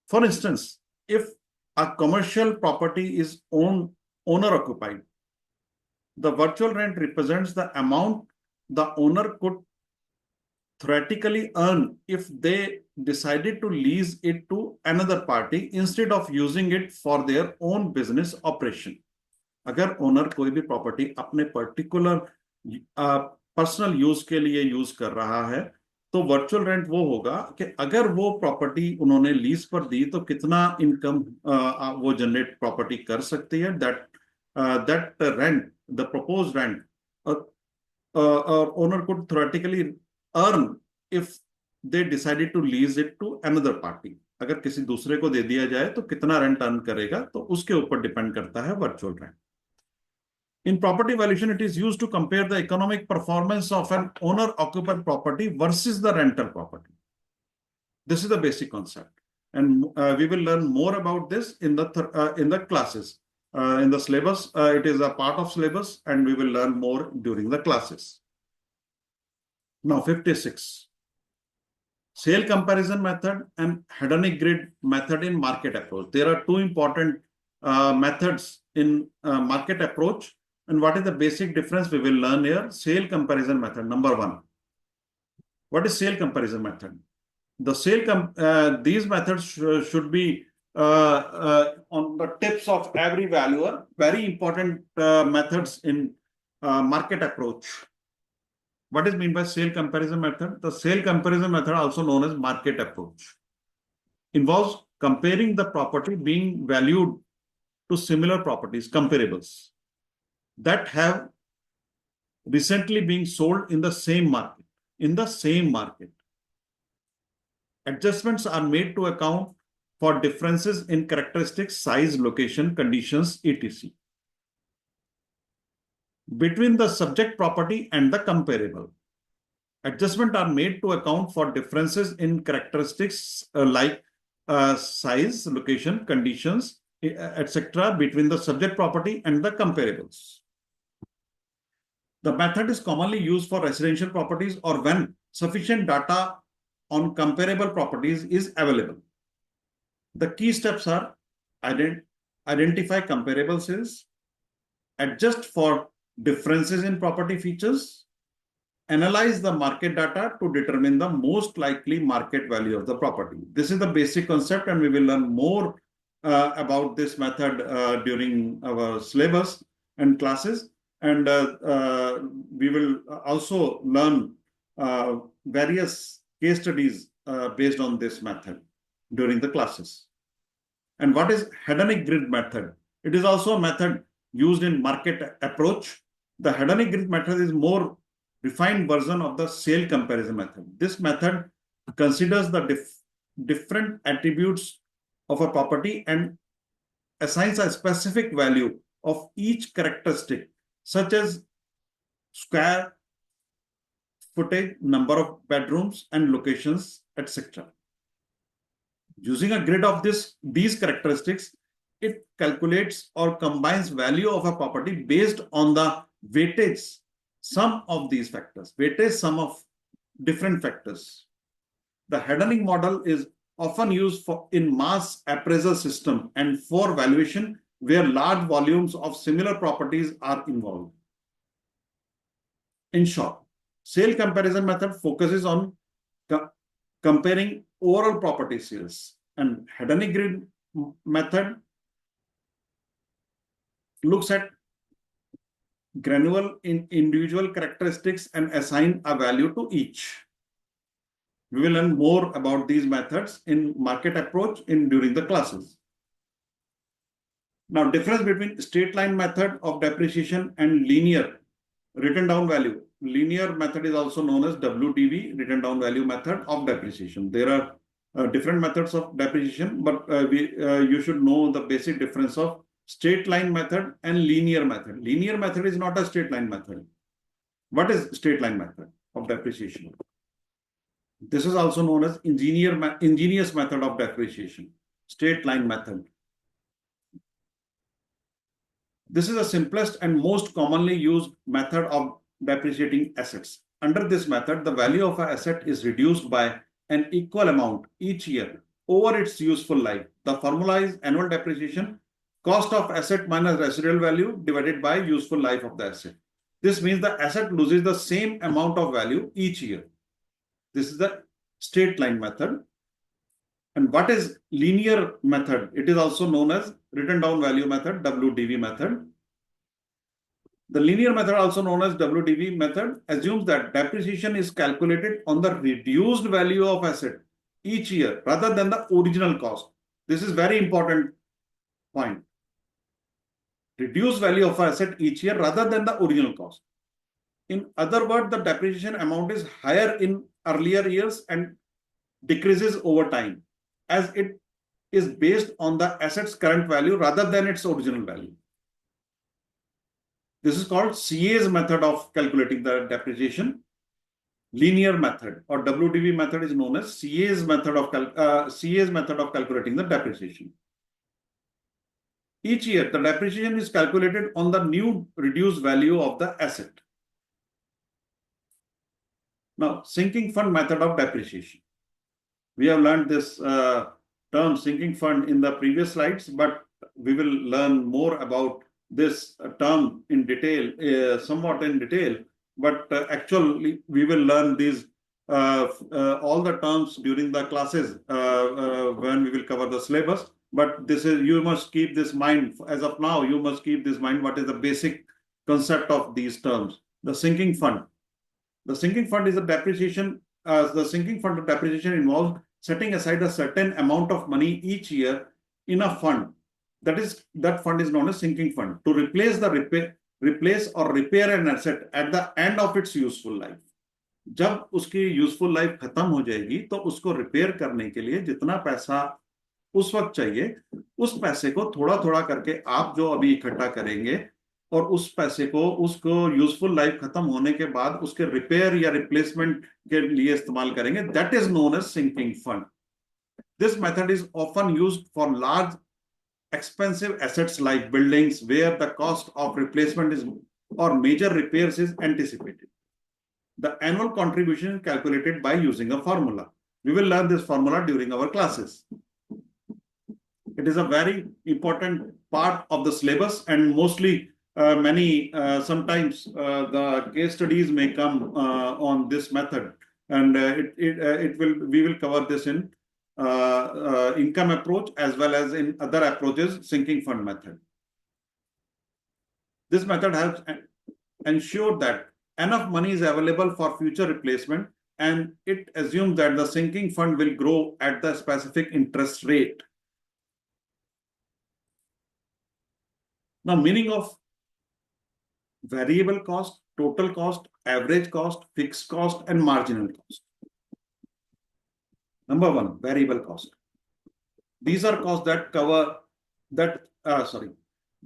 For instance, if a commercial property is owner-occupied, the virtual rent represents the amount the owner could theoretically earn if they decided to lease it to another party instead of using it for their own business operation. अगर owner कोई भी property अपने particular personal use के लिए use कर रहा है तो वर्चुअल रेंट वो होगा कि अगर वो प्रॉपर्टी उन्होंने लीज पर दी तो कितना इनकम वो जनरेट प्रॉपर्टी कर सकती है that rent the proposed rent owner could theoretically earn if they decided to lease it to another party. अगर किसी दूसरे को दे दिया जाए तो कितना रेंट अर्न करेगा तो उसके ऊपर डिपेंड करता है virtual rent. In property valuation, it is used to compare the economic performance of an owner-occupied property versus the rental property. This is the basic concept, and we will learn more about this in the classes. In the syllabus, it is a part of syllabus, and we will learn more during the classes. Now, 56. Sale comparison method and hedonic grid method in market approach. There are two important methods in market approach. And what is the basic difference we will learn here? Sale comparison method, number one. What is sale comparison method? The these methods should be on the tips of every valuer. Very important methods in market approach. What is meant by sale comparison method? The sale comparison method, also known as market approach, involves comparing the property being valued to similar properties, comparables, that have recently been sold in the same market. Adjustments are made to account for differences in characteristics, size, location, conditions, etc. Between the subject property and the comparable. Adjustments are made to account for differences in characteristics like size, location, conditions, etc. between the subject property and the comparables. The method is commonly used for residential properties or when sufficient data on comparable properties is available. The key steps are identify comparable sales, adjust for differences in property features, analyze the market data to determine the most likely market value of the property. This is the basic concept, and we will learn more about this method during our syllabus and classes. And we will also learn various case studies based on this method during the classes. And what is hedonic grid method? It is also a method used in market approach. The hedonic grid method is more refined version of the sale comparison method. This method considers the different attributes of a property and assigns a specific value of each characteristic, such as square footage, number of bedrooms, and locations, etc. Using a grid of these characteristics, it calculates or combines value of a property based on the weightage sum of these factors, weightage sum of different factors. The hedonic model is often used in mass appraisal system and for valuation where large volumes of similar properties are involved. In short, sale comparison method focuses on comparing overall property sales, and hedonic grid method looks at granular in individual characteristics and assign a value to each. We will learn more about these methods in market approach during the classes. Now, difference between straight line method of depreciation and linear written down value. Linear method is also known as WDV, written down value method of depreciation. There are different methods of depreciation, but you should know the basic difference of straight line method and linear method. Linear method is not a straight line method. What is straight line method of depreciation? This is also known as ingenious method of depreciation, straight line method. This is the simplest and most commonly used method of depreciating assets. Under this method, the value of an asset is reduced by an equal amount each year over its useful life. The formula is annual depreciation, cost of asset minus residual value divided by useful life of the asset. This means the asset loses the same amount of value each year. This is the straight line method. And what is linear method? It is also known as written down value method, WDV method. The linear method, also known as WDV method, assumes that depreciation is calculated on the reduced value of asset each year rather than the original cost. This is very important point. Reduced value of asset each year rather than the original cost. In other words, the depreciation amount is higher in earlier years and decreases over time, as it is based on the asset's current value rather than its original value. This is called CA's method of calculating the depreciation. Linear method or WDV method is known as CA's method of calculating the depreciation. Each year, the depreciation is calculated on the new reduced value of the asset. Now, sinking fund method of depreciation. We have learned this term sinking fund in the previous slides, but we will learn more about this term in detail, somewhat in detail. But actually, we will learn these all the terms during the classes when we will cover the syllabus. But this is, you must keep this mind as of now. You must keep this mind. What is the basic concept of these terms? The sinking fund. The sinking fund is a depreciation. The sinking fund of depreciation involves setting aside a certain amount of money each year in a fund. That fund is known as sinking fund to replace or repair an asset at the end of its useful life. जब उसकी useful life खत्म हो जाएगी तो उसको repair करने के लिए जितना पैसा उस वक्त चाहिए, उस पैसे को थोड़ा थोड़ा करके आप जो अभी इकट्ठा करेंगे और उस पैसे को, उसको यूजफुल लाइफ खत्म होने के बाद उसके रिपेयर या रिप्लेसमेंट के लिए इस्तेमाल करेंगे. That is known as sinking fund. This method is often used for large expensive assets like buildings where the cost of replacement is or major repairs is anticipated. The annual contribution is calculated by using a formula. We will learn this formula during our classes. It is a very important part of the syllabus, and mostly sometimes the case studies may come on this method, and we will cover this in income approach as well as in other approaches, sinking fund method. This method helps ensure that enough money is available for future replacement, and it assumes that the sinking fund will grow at the specific interest rate. Now, meaning of variable cost, total cost, average cost, fixed cost, and marginal cost. Number one, variable cost. These are costs that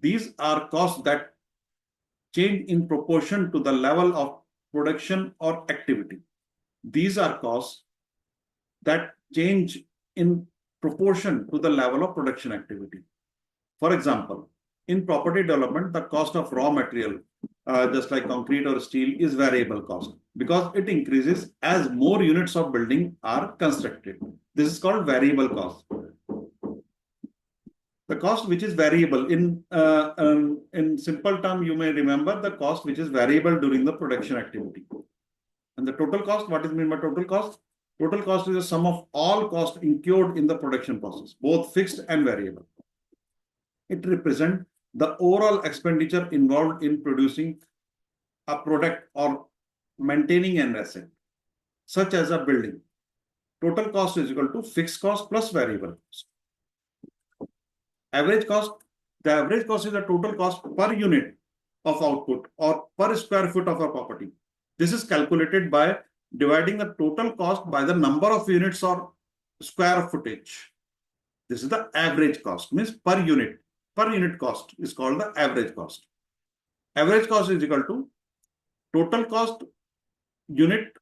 these are costs that change in proportion to the level of production or activity. These are costs that change in proportion to the level of production activity. For example, in property development, the cost of raw material, just like concrete or steel, is variable cost because it increases as more units of building are constructed. This is called variable cost. The cost which is variable in simple term, you may remember the cost which is variable during the production activity. And the total cost, what is meant by total cost? Total cost is a sum of all costs incurred in the production process, both fixed and variable. It represents the overall expenditure involved in producing a product or maintaining an asset, such as a building. Total cost is equal to fixed cost plus variable cost. Average cost, the average cost is the total cost per unit of output or per square foot of a property. This is calculated by dividing the total cost by the number of units or square footage. This is the average cost, means per unit. Per unit cost is called the average cost. Average cost is equal to total cost unit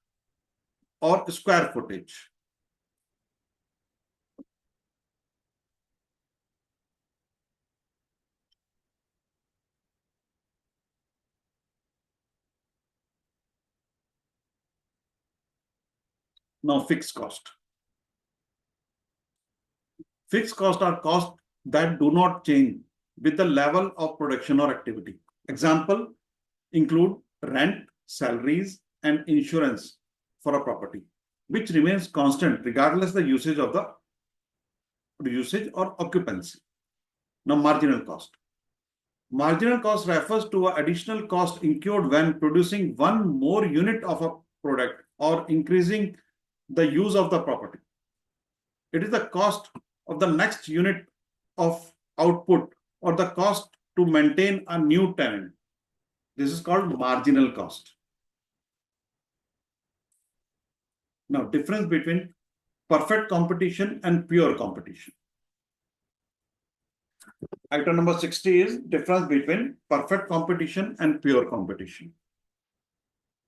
or square footage. Now, fixed cost. Fixed costs are costs that do not change with the level of production or activity. Example include rent, salaries, and insurance for a property, which remains constant regardless of the usage or occupancy. Now, marginal cost. Marginal cost refers to an additional cost incurred when producing one more unit of a product or increasing the use of the property. It is the cost of the next unit of output or the cost to maintain a new tenant. This is called marginal cost. Now, difference between perfect competition and pure competition. Item number 60 is difference between perfect competition and pure competition.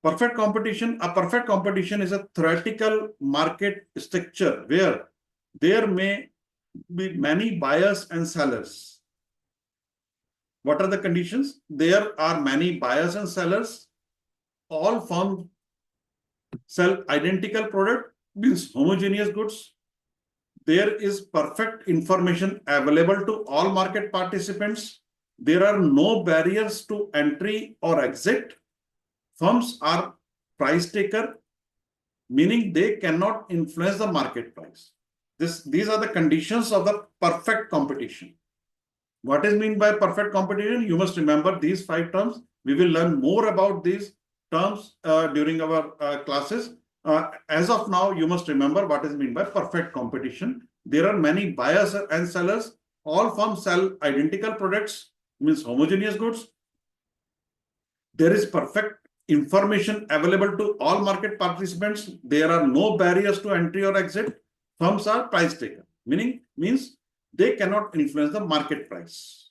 Perfect competition, a perfect competition is a theoretical market structure where there may be many buyers and sellers. What are the conditions? There are many buyers and sellers. All firms sell identical product, means homogeneous goods. There is perfect information available to all market participants. There are no barriers to entry or exit. Firms are price taker, meaning they cannot influence the market price. These are the conditions of the perfect competition. What is meant by perfect competition? You must remember these 5 terms. We will learn more about these terms during our classes. As of now, you must remember what is meant by perfect competition. There are many buyers and sellers. All firms sell identical products, means homogeneous goods. There is perfect information available to all market participants. There are no barriers to entry or exit. Firms are price taker, means they cannot influence the market price.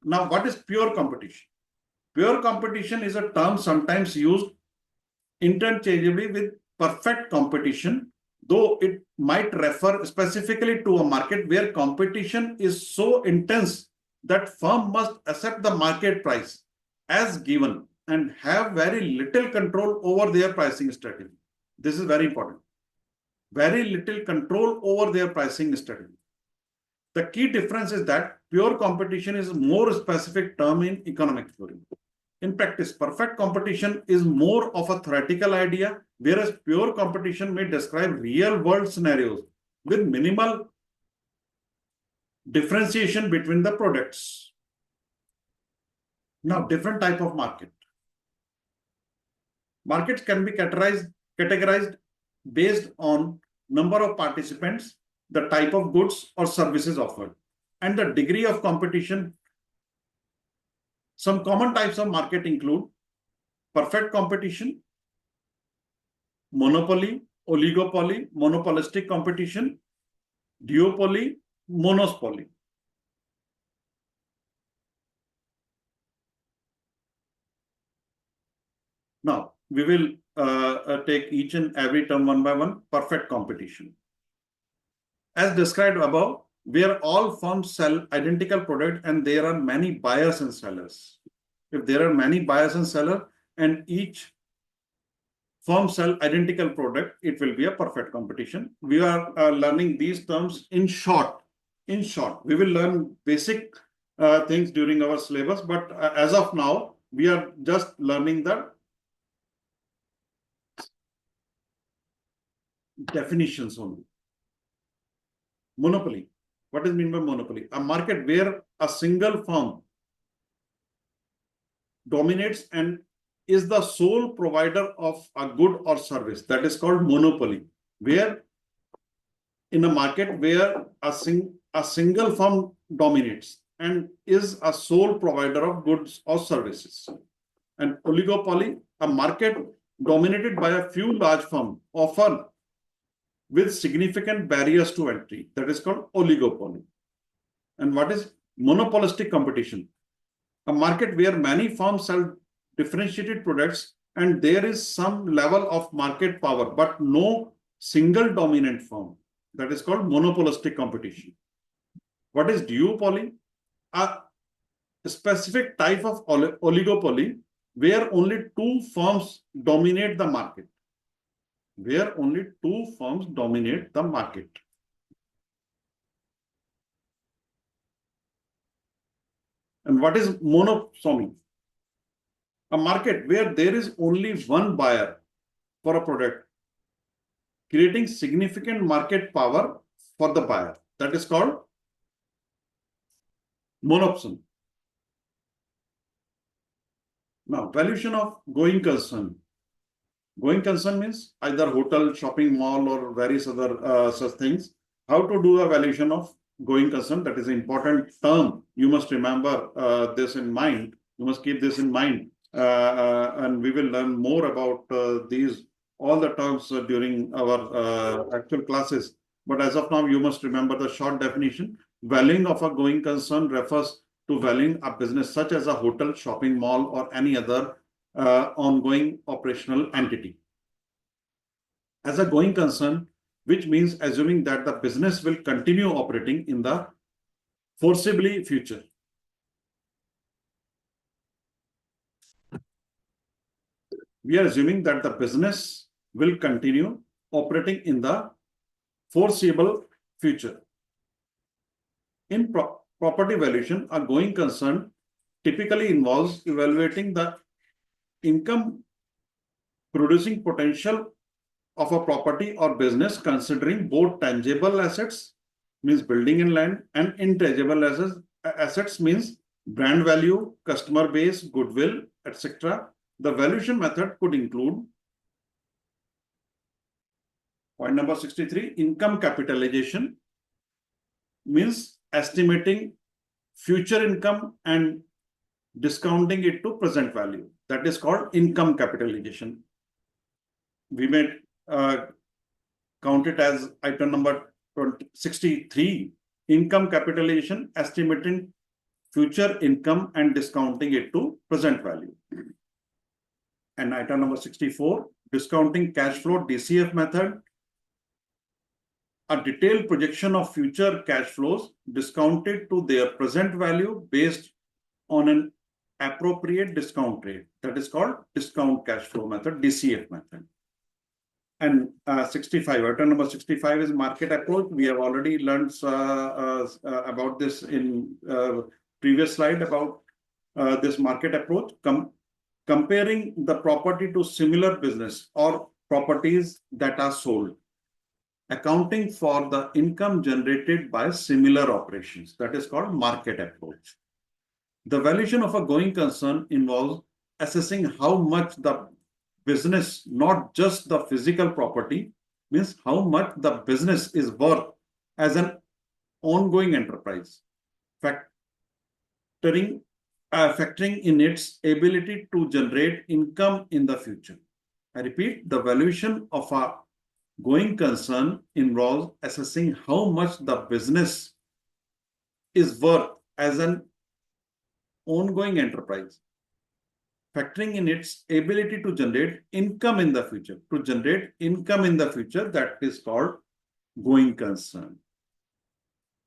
Now, what is pure competition? Pure competition is a term sometimes used interchangeably with perfect competition, though it might refer specifically to a market where competition is so intense that firm must accept the market price as given and have very little control over their pricing strategy. This is very important. Very little control over their pricing strategy. The key difference is that pure competition is a more specific term in economic theory. In practice, perfect competition is more of a theoretical idea, whereas pure competition may describe real-world scenarios with minimal differentiation between the products. Now, different type of market. Markets can be categorized based on number of participants, the type of goods or services offered, and the degree of competition. Some common types of market include perfect competition, monopoly, oligopoly, monopolistic competition, duopoly, monopoly. Now, we will take each and every term one by one. Perfect competition. As described above, where all firms sell identical product and there are many buyers and sellers. If there are many buyers and sellers and each firm sell identical product, it will be a perfect competition. We are learning these terms in short. In short, we will learn basic things during our syllabus, but as of now, we are just learning the definitions only. Monopoly. What is meant by monopoly? A market where a single firm dominates and is the sole provider of a good or service. That is called monopoly. Where in a market where a single firm dominates and is a sole provider of goods or services. And oligopoly, a market dominated by a few large firms, often with significant barriers to entry. That is called oligopoly. And what is monopolistic competition? A market where many firms sell differentiated products and there is some level of market power, but no single dominant firm. That is called monopolistic competition. What is duopoly? A specific type of oligopoly where only two firms dominate the market. Where only two firms dominate the market. And what is monopoly? A market where there is only one buyer for a product, creating significant market power for the buyer. That is called monopoly. Now, valuation of going concern. Going concern means either hotel, shopping mall, or various other such things. How to do a valuation of going concern? That is an important term. You must remember this in mind. You must keep this in mind. And we will learn more about all the terms during our actual classes. But as of now, you must remember the short definition. Valuing of a going concern refers to valuing a business such as a hotel, shopping mall, or any other ongoing operational entity as a going concern, which means assuming that the business will continue operating in the foreseeable future. We are assuming that the business will continue operating in the foreseeable future. In property valuation, a going concern typically involves evaluating the income producing potential of a property or business considering both tangible assets, means building and land, and intangible assets means brand value, customer base, goodwill, etc. The valuation method could include point number 63, income capitalization, means estimating future income and discounting it to present value. That is called income capitalization. We may count it as item number 63, income capitalization, estimating future income and discounting it to present value. And item number 64, discounting cash flow DCF method. A detailed projection of future cash flows discounted to their present value based on an appropriate discount rate. That is called discount cash flow method, DCF method. And 65, item number 65 is market approach. We have already learned about this in previous slide about this market approach. Comparing the property to similar business or properties that are sold. Accounting for the income generated by similar operations. That is called market approach. The valuation of a going concern involves assessing how much the business, not just the physical property, means how much the business is worth as an ongoing enterprise, factoring in its ability to generate income in the future. I repeat, the valuation of a going concern involves assessing how much the business is worth as an ongoing enterprise, factoring in its ability to generate income in the future. To generate income in the future, that is called going concern.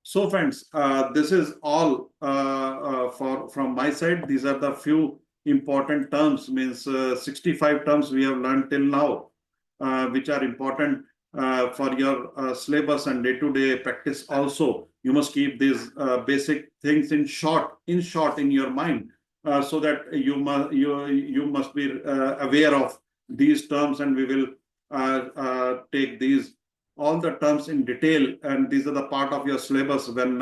So friends, this is all from my side. These are the few important terms, means 65 terms we have learned till now, which are important for your syllabus and day-to-day practice also. You must keep these basic things in short in your mind, so that you must be aware of these terms, and we will take these all the terms in detail, and these are the part of your syllabus when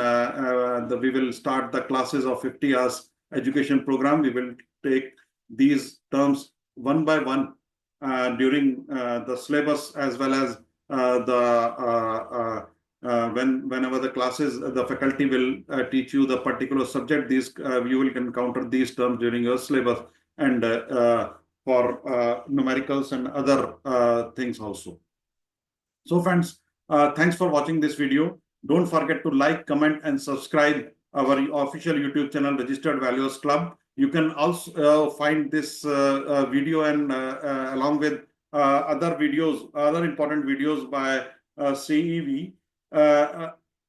we will start the classes of 50 hours education program. We will take these terms one by one during the syllabus, as well as whenever the classes, the faculty will teach you the particular subject. These you will encounter these terms during your syllabus, and for numericals and other things also. So friends, thanks for watching this video. Don't forget to like, comment, and subscribe our official YouTube channel, Registered Valuers Club. You can also find this video and along with other videos, other important videos by CEV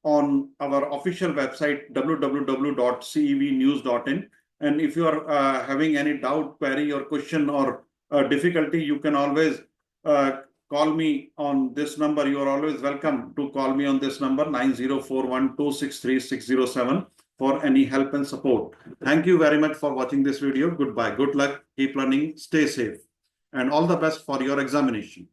on our official website, www.cevnews.in. And if you are having any doubt, query, or question, or difficulty, you can always call me on this number. You are always welcome to call me on this number, 9041263607, for any help and support. Thank you very much for watching this video. Goodbye. Good luck. Keep learning. Stay safe. And all the best for your examination.